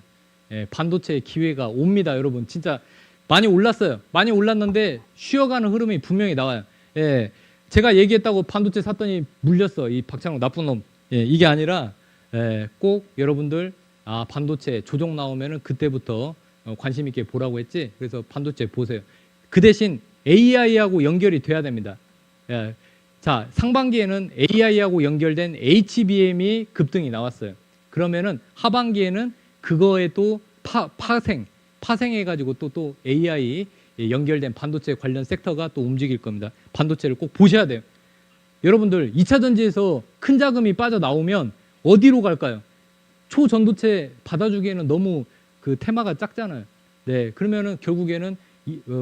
A: 예, 반도체 기회가 옵니다, 여러분. 진짜 많이 올랐어요. 많이 올랐는데 쉬어가는 흐름이 분명히 나와요. 예, 제가 얘기했다고 반도체 샀더니 물렸어, 이 박찬호 나쁜 놈. 예, 이게 아니라 꼭 여러분들 반도체 조정 나오면은 그때부터 관심 있게 보라고 했지. 그래서 반도체 보세요. 그 대신 AI하고 연결이 돼야 됩니다. 예, 자, 상반기에는 AI하고 연결된 HBM이 급등이 나왔어요. 그러면은 하반기에는 그거에 또 파생해가지고 또 AI 연결된 반도체 관련 섹터가 또 움직일 겁니다. 반도체를 꼭 보셔야 돼요. 여러분들 2차 전지에서 큰 자금이 빠져나오면 어디로 갈까요? 초전도체 받아주기에는 너무 그 테마가 작잖아요. 네, 그러면은 결국에는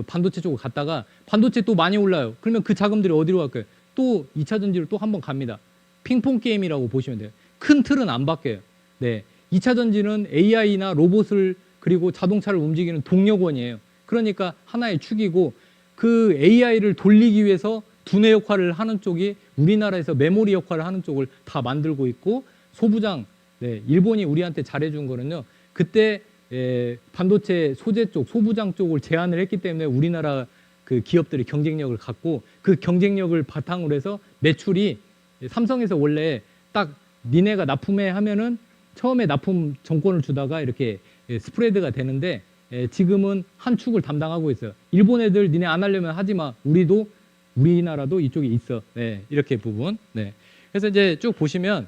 A: 반도체 쪽으로 갔다가 반도체 또 많이 올라요. 그러면 그 자금들이 어디로 갈까요? 또 2차 전지로 또 한번 갑니다. 핑퐁 게임이라고 보시면 돼요. 큰 틀은 안 바뀌어요. 네, 2차 전지는 AI나 로봇을 그리고 자동차를 움직이는 동력원이에요. 그러니까 하나의 축이고 그 AI를 돌리기 위해서 두뇌 역할을 하는 쪽이 우리나라에서 메모리 역할을 하는 쪽을 다 만들고 있고 소부장, 네, 일본이 우리한테 잘해준 거는요. 그때 반도체 소재 쪽, 소부장 쪽을 제한을 했기 때문에 우리나라 그 기업들이 경쟁력을 갖고 그 경쟁력을 바탕으로 해서 매출이 삼성에서 원래 딱 니네가 납품해 하면은 처음에 납품 정권을 주다가 이렇게 스프레드가 되는데 지금은 한 축을 담당하고 있어요. 일본 애들 니네 안 하려면 하지 마. 우리나라도 이쪽에 있어. 네, 이렇게 부분. 네. 그래서 이제 쭉 보시면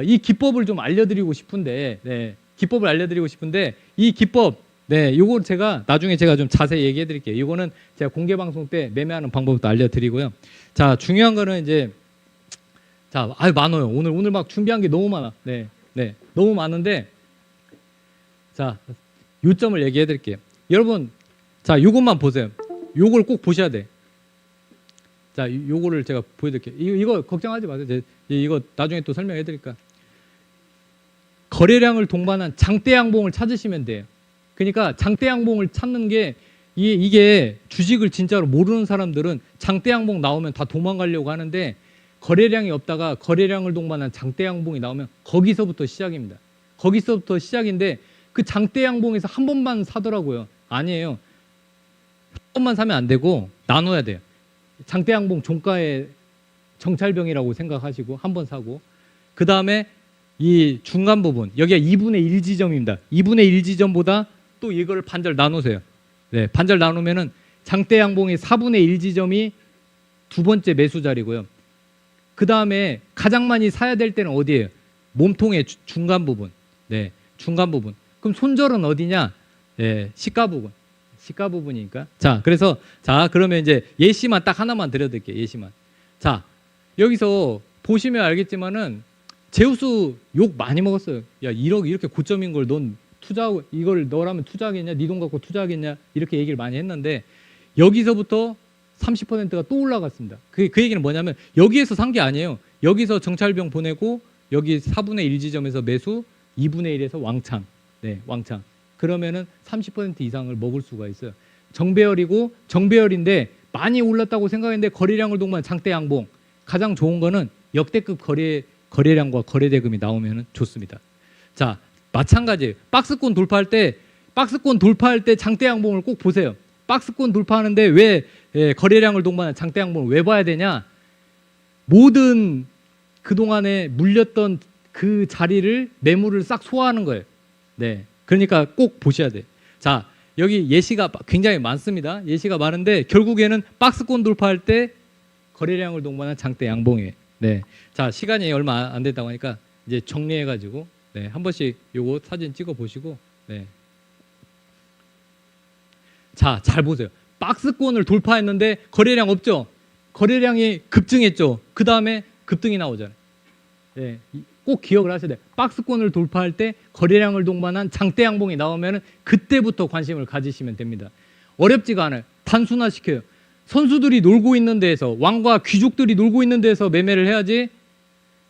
A: 이 기법을 좀 알려드리고 싶은데, 네, 기법을 알려드리고 싶은데 이 기법, 네, 요거 제가 나중에 제가 좀 자세히 얘기해 드릴게요. 이거는 제가 공개 방송 때 매매하는 방법도 알려드리고요. 자, 중요한 거는 이제 자, 많아요. 오늘 막 준비한 게 너무 많아. 네, 네, 너무 많은데 자, 요점을 얘기해 드릴게요. 여러분, 자, 요것만 보세요. 요걸 꼭 보셔야 돼. 자, 요거를 제가 보여드릴게요. 이거 걱정하지 마세요. 이거 나중에 또 설명해 드릴까. 거래량을 동반한 장대 양봉을 찾으시면 돼요. 그러니까 장대 양봉을 찾는 게 이게 주식을 진짜로 모르는 사람들은 장대 양봉 나오면 다 도망가려고 하는데 거래량이 없다가 거래량을 동반한 장대 양봉이 나오면 거기서부터 시작입니다. 거기서부터 시작인데 그 장대 양봉에서 한 번만 사더라고요. 아니에요. 한 번만 사면 안 되고 나눠야 돼요. 장대 양봉 종가의 정찰병이라고 생각하시고 한 번 사고 그 다음에 이 중간 부분 여기가 2분의 1 지점입니다. 2분의 1 지점보다 또 이걸 반절 나누세요. 네, 반절 나누면은 장대 양봉의 4분의 1 지점이 두 번째 매수 자리고요. 그 다음에 가장 많이 사야 될 때는 어디예요? 몸통의 중간 부분. 네, 중간 부분. 그럼 손절은 어디냐? 네, 시가 부분. 시가 부분이니까. 자, 그래서 자, 그러면 이제 예시만 딱 하나만 드려드릴게요. 예시만. 자, 여기서 보시면 알겠지만은 제우스 욕 많이 먹었어요. 야, 1억 이렇게 고점인 걸 넌 투자하고 이걸 너라면 투자하겠냐? 네 돈 갖고 투자하겠냐? 이렇게 얘기를 많이 했는데 여기서부터 30%가 또 올라갔습니다. 그 얘기는 뭐냐면 여기에서 산 게 아니에요. 여기서 정찰병 보내고 여기 4분의 1 지점에서 매수, 2분의 1에서 왕창. 네, 왕창. 그러면은 30% 이상을 먹을 수가 있어요. 정배열인데 많이 올랐다고 생각했는데 거래량을 동반 장대 양봉. 가장 좋은 거는 역대급 거래량과 거래대금이 나오면 좋습니다. 자, 마찬가지예요. 박스권 돌파할 때 장대 양봉을 꼭 보세요. 박스권 돌파하는데 왜 거래량을 동반한 장대 양봉을 왜 봐야 되냐? 모든 그동안에 물렸던 그 자리를 매물을 싹 소화하는 거예요. 네. 그러니까 꼭 보셔야 돼요. 자, 여기 예시가 굉장히 많습니다. 예시가 많은데 결국에는 박스권 돌파할 때 거래량을 동반한 장대 양봉이에요. 네. 자, 시간이 얼마 안 됐다고 하니까 이제 정리해가지고 네, 한 번씩 요거 사진 찍어 보시고 네. 자, 잘 보세요. 박스권을 돌파했는데 거래량 없죠? 거래량이 급증했죠? 그 다음에 급등이 나오잖아요. 네. 꼭 기억을 하셔야 돼요. 박스권을 돌파할 때 거래량을 동반한 장대 양봉이 나오면 그때부터 관심을 가지시면 됩니다. 어렵지가 않아요. 단순화시켜요. 선수들이 놀고 있는 데에서 왕과 귀족들이 놀고 있는 데에서 매매를 해야지.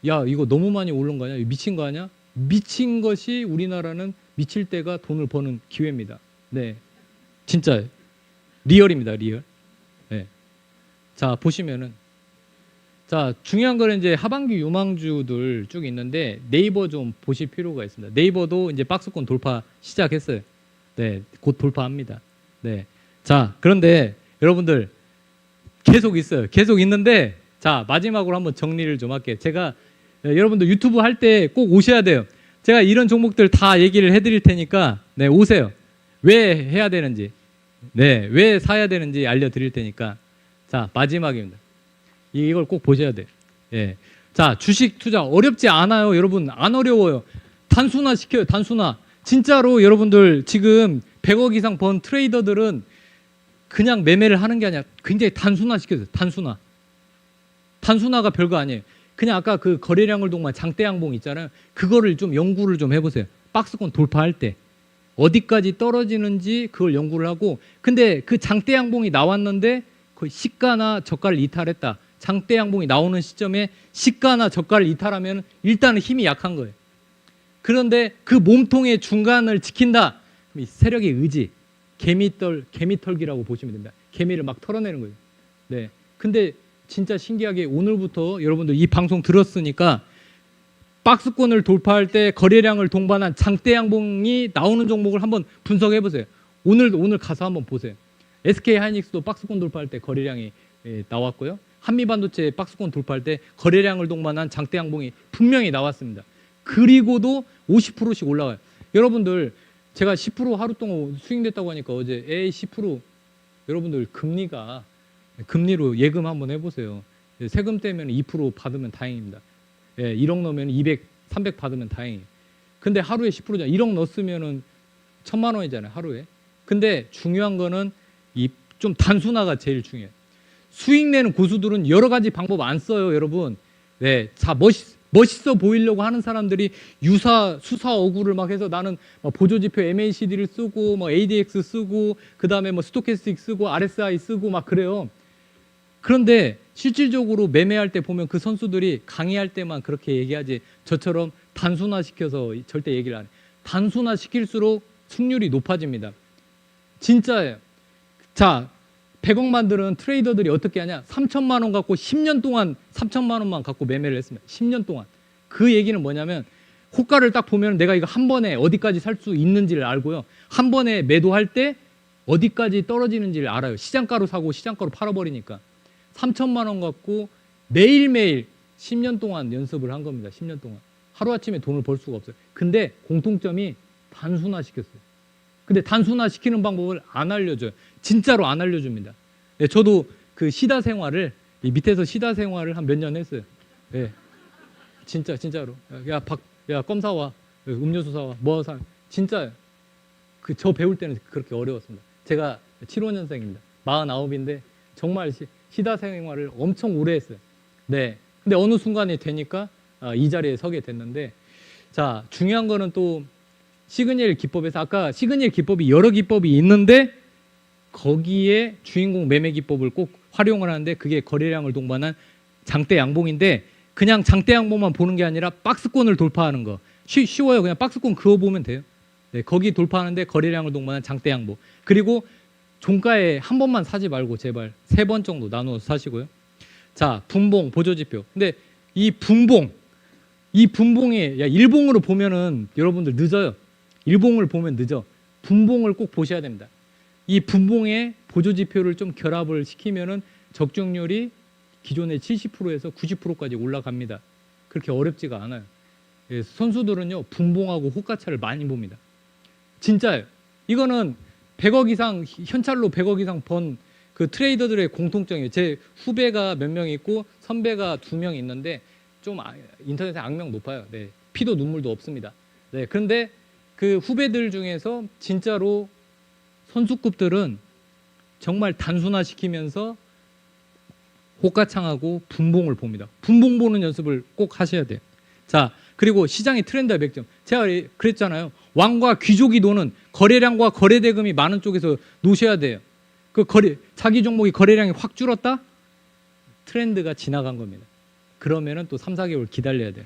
A: 야, 이거 너무 많이 오른 거 아니야? 미친 거 아니야? 미친 것이 우리나라는 미칠 때가 돈을 버는 기회입니다. 네, 진짜 리얼입니다. 리얼. 네. 자, 보시면은 자, 중요한 거는 이제 하반기 유망주들 쭉 있는데 네이버 좀 보실 필요가 있습니다. 네이버도 이제 박스권 돌파 시작했어요. 네, 곧 돌파합니다. 네. 자, 그런데 여러분들 계속 있어요. 계속 있는데 자, 마지막으로 한번 정리를 좀 할게요. 제가 여러분들 유튜브 할 때 꼭 오셔야 돼요. 제가 이런 종목들 다 얘기를 해드릴 테니까 네, 오세요. 왜 해야 되는지, 네, 왜 사야 되는지 알려드릴 테니까. 자, 마지막입니다. 이걸 꼭 보셔야 돼요. 예. 자, 주식 투자 어렵지 않아요. 여러분, 안 어려워요. 단순화 시켜요. 단순화. 진짜로 여러분들 지금 100억 이상 번 트레이더들은 그냥 매매를 하는 게 아니라 굉장히 단순화 시켜요. 단순화. 단순화가 별거 아니에요. 그냥 아까 그 거래량을 동반 장대 양봉 있잖아요. 그거를 좀 연구를 좀 해보세요. 박스권 돌파할 때 어디까지 떨어지는지 그걸 연구를 하고, 근데 그 장대 양봉이 나왔는데 거의 시가나 저가를 이탈했다. 장대 양봉이 나오는 시점에 시가나 저가를 이탈하면 일단은 힘이 약한 거예요. 그런데 그 몸통의 중간을 지킨다. 세력의 의지, 개미털기라고 보시면 됩니다. 개미를 막 털어내는 거예요. 네. 근데 진짜 신기하게 오늘부터 여러분들 이 방송 들었으니까 박스권을 돌파할 때 거래량을 동반한 장대 양봉이 나오는 종목을 한번 분석해 보세요. 오늘 가서 한번 보세요. SK 하이닉스도 박스권 돌파할 때 거래량이 나왔고요. 한미반도체 박스권 돌파할 때 거래량을 동반한 장대 양봉이 분명히 나왔습니다. 그리고도 50%씩 올라가요. 여러분들 제가 10% 하루 동안 수익냈다고 하니까 어제 10% 여러분들 금리로 예금 한번 해보세요. 세금 떼면 2% 받으면 다행입니다. 1억 넣으면 200, 300 받으면 다행이에요. 근데 하루에 10%잖아요. 1억 넣었으면은 1,000만 원이잖아요, 하루에. 근데 중요한 거는 이 좀 단순화가 제일 중요해요. 수익 내는 고수들은 여러 가지 방법 안 써요, 여러분. 네, 자 멋있어 보이려고 하는 사람들이 수사 어구를 막 해서 나는 보조지표 MACD를 쓰고 뭐 ADX 쓰고 그다음에 뭐 스토캐스틱 쓰고 RSI 쓰고 막 그래요. 그런데 실질적으로 매매할 때 보면 그 선수들이 강의할 때만 그렇게 얘기하지 저처럼 단순화시켜서 절대 얘기를 안 해요. 단순화시킬수록 승률이 높아집니다. 진짜예요. 자, 100억만 드는 트레이더들이 어떻게 하냐? 3천만 원 갖고 10년 동안 3천만 원만 갖고 매매를 했습니다. 10년 동안. 그 얘기는 뭐냐면 호가를 딱 보면 내가 이거 한 번에 어디까지 살 수 있는지를 알고요. 한 번에 매도할 때 어디까지 떨어지는지를 알아요. 시장가로 사고 시장가로 팔아버리니까. 3천만 원 갖고 매일매일 10년 동안 연습을 한 겁니다. 10년 동안. 하루아침에 돈을 벌 수가 없어요. 근데 공통점이 단순화시켰어요. 근데 단순화시키는 방법을 안 알려줘요. 진짜로 안 알려줍니다. 네, 저도 그 시다 생활을 이 밑에서 시다 생활을 한 몇 년 했어요. 네. 진짜로. 야 껌 사와, 음료수 사와, 뭐 사. 진짜 저 배울 때는 그렇게 어려웠습니다. 제가 75년생입니다. 49인데 정말 시다 생활을 엄청 오래 했어요. 네. 근데 어느 순간이 되니까 이 자리에 서게 됐는데, 자, 중요한 거는 또 시그니엘 기법에서 아까 시그니엘 기법이 여러 기법이 있는데 거기에 주인공 매매 기법을 꼭 활용을 하는데 그게 거래량을 동반한 장대 양봉인데 그냥 장대 양봉만 보는 게 아니라 박스권을 돌파하는 거 쉬워요. 그냥 박스권 그어보면 돼요. 네, 거기 돌파하는데 거래량을 동반한 장대 양봉. 그리고 종가에 한 번만 사지 말고 제발 3번 정도 나누어서 사시고요. 자, 분봉 보조지표. 근데 이 분봉이 일봉으로 보면은 여러분들 늦어요. 일봉을 보면 늦어. 분봉을 꼭 보셔야 됩니다. 이 분봉의 보조지표를 좀 결합을 시키면은 적중률이 기존의 70%에서 90%까지 올라갑니다. 그렇게 어렵지가 않아요. 선수들은요 분봉하고 호가차를 많이 봅니다. 진짜예요. 이거는 100억 이상 현찰로 100억 이상 번 그 트레이더들의 공통점이에요. 제 후배가 몇 명 있고 선배가 2명 있는데 좀 인터넷에 악명 높아요. 네, 피도 눈물도 없습니다. 네, 그런데 그 후배들 중에서 진짜로 선수급들은 정말 단순화시키면서 호가창하고 분봉을 봅니다. 분봉 보는 연습을 꼭 하셔야 돼요. 자, 그리고 시장의 트렌드와 맥점. 제가 그랬잖아요. 왕과 귀족이 노는 거래량과 거래대금이 많은 쪽에서 노셔야 돼요. 자기 종목이 거래량이 확 줄었다? 트렌드가 지나간 겁니다. 그러면은 또 3, 4개월 기다려야 돼요.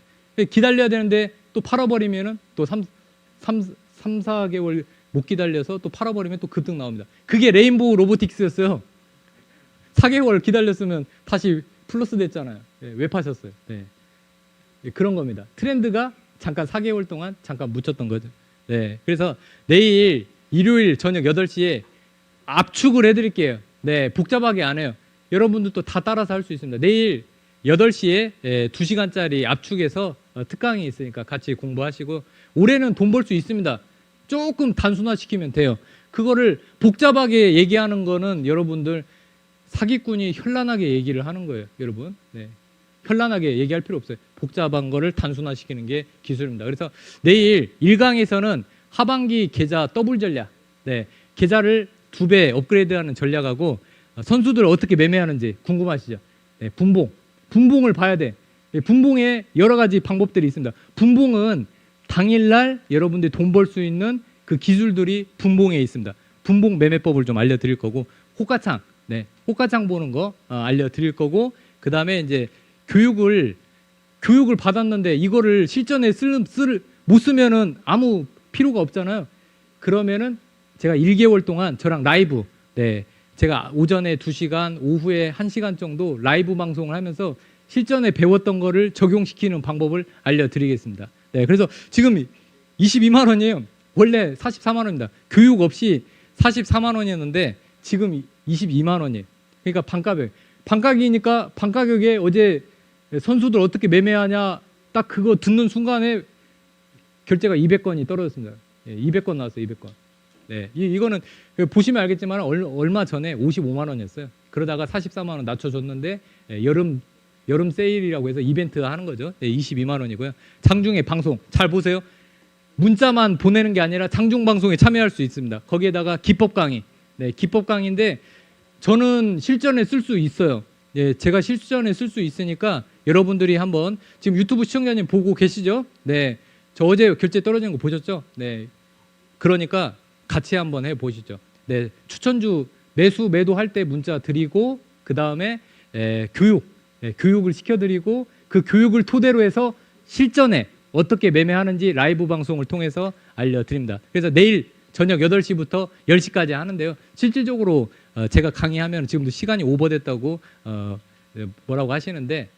A: 기다려야 되는데 또 팔아버리면은 또 3, 4개월 못 기다려서 또 팔아버리면 또 급등 나옵니다. 그게 레인보우 로보틱스였어요. 4개월 기다렸으면 다시 플러스 됐잖아요. 네, 왜 파셨어요? 네. 그런 겁니다. 트렌드가 잠깐 4개월 동안 잠깐 묻혔던 거죠. 네. 그래서 내일 일요일 저녁 8시에 압축을 해드릴게요. 네, 복잡하게 안 해요. 여러분들도 다 따라서 할 수 있습니다. 내일 8시에 2시간짜리 압축해서 특강이 있으니까 같이 공부하시고 올해는 돈 벌 수 있습니다. 조금 단순화시키면 돼요. 그거를 복잡하게 얘기하는 거는 여러분들 사기꾼이 현란하게 얘기를 하는 거예요. 여러분. 네. 현란하게 얘기할 필요 없어요. 복잡한 거를 단순화시키는 게 기술입니다. 그래서 내일 1강에서는 하반기 계좌 더블 전략, 네, 계좌를 2배 업그레이드하는 전략하고 선수들 어떻게 매매하는지 궁금하시죠? 네, 분봉을 봐야 돼. 네, 분봉에 여러 가지 방법들이 있습니다. 분봉은 당일날 여러분들이 돈 벌 수 있는 그 기술들이 분봉에 있습니다. 분봉 매매법을 좀 알려드릴 거고 호가창, 네, 호가창 보는 거 알려드릴 거고 그 다음에 이제 교육을 받았는데 이거를 실전에 못 쓰면은 아무 필요가 없잖아요. 그러면은 제가 1개월 동안 저랑 라이브, 네, 제가 오전에 2시간, 오후에 1시간 정도 라이브 방송을 하면서 실전에 배웠던 거를 적용시키는 방법을 알려드리겠습니다. 네, 그래서 지금 22만 원이에요. 원래 44만 원입니다. 교육 없이 44만 원이었는데 지금 22만 원이에요. 그러니까 반가격. 반가격이니까 반가격에 어제 선수들 어떻게 매매하냐 딱 그거 듣는 순간에 결제가 200건이 떨어졌습니다. 200건 나왔어요. 200건. 네, 이거는 보시면 알겠지만 얼마 전에 55만 원이었어요. 그러다가 44만 원 낮춰줬는데 여름 세일이라고 해서 이벤트 하는 거죠. 네, 22만 원이고요. 장중에 방송 잘 보세요. 문자만 보내는 게 아니라 장중 방송에 참여할 수 있습니다. 거기에다가 기법 강의. 네, 기법 강의인데 저는 실전에 쓸 수 있어요. 예, 제가 실전에 쓸 수 있으니까 여러분들이 한번 지금 유튜브 시청자님 보고 계시죠? 네, 저 어제 결제 떨어지는 거 보셨죠? 네, 그러니까 같이 한번 해 보시죠. 네, 추천주 매도할 때 문자 드리고 그 다음에 교육을 시켜드리고 그 교육을 토대로 해서 실전에 어떻게 매매하는지 라이브 방송을 통해서 알려드립니다. 그래서 내일 저녁 8시부터 10시까지 하는데요. 실질적으로 제가 강의하면 지금도 시간이 오버됐다고 뭐라고 하시는데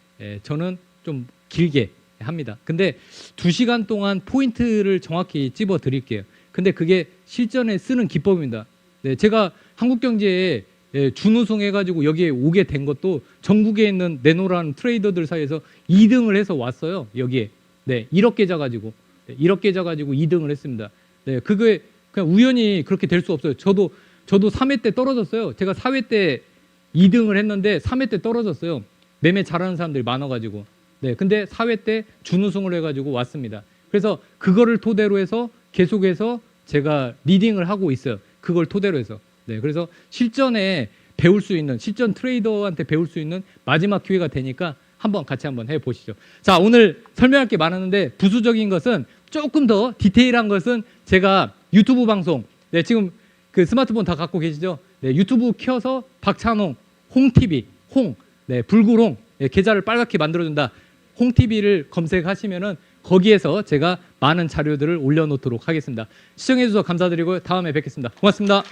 A: 저는 좀 길게 합니다. 근데 2시간 동안 포인트를 정확히 찝어 드릴게요. 근데 그게 실전에 쓰는 기법입니다. 네, 제가 한국경제에 준우승 해가지고 여기에 오게 된 것도 전국에 있는 내노라는 트레이더들 사이에서 2등을 해서 왔어요. 여기에. 네, 1억 계좌 가지고 2등을 했습니다. 네, 그게 그냥 우연히 그렇게 될 수 없어요. 저도 3회 때 떨어졌어요. 제가 4회 때 2등을 했는데 3회 때 떨어졌어요. 매매 잘하는 사람들이 많아가지고. 네, 근데 4회 때 준우승을 해가지고 왔습니다. 그래서 그거를 토대로 해서 계속해서 제가 리딩을 하고 있어요. 그걸 토대로 해서. 네, 그래서 실전에 배울 수 있는, 실전 트레이더한테 배울 수 있는 마지막 기회가 되니까 같이 한번 해보시죠. 자, 오늘 설명할 게 많았는데 부수적인 것은 조금 더 디테일한 것은 제가 유튜브 방송, 네, 지금 그 스마트폰 다 갖고 계시죠? 네, 유튜브 켜서 박찬홍, 홍TV, 네, 불구롱, 네, 계좌를 빨갛게 만들어준다. 홍TV를 검색하시면은 거기에서 제가 많은 자료들을 올려놓도록 하겠습니다. 시청해주셔서 감사드리고 다음에 뵙겠습니다. 고맙습니다.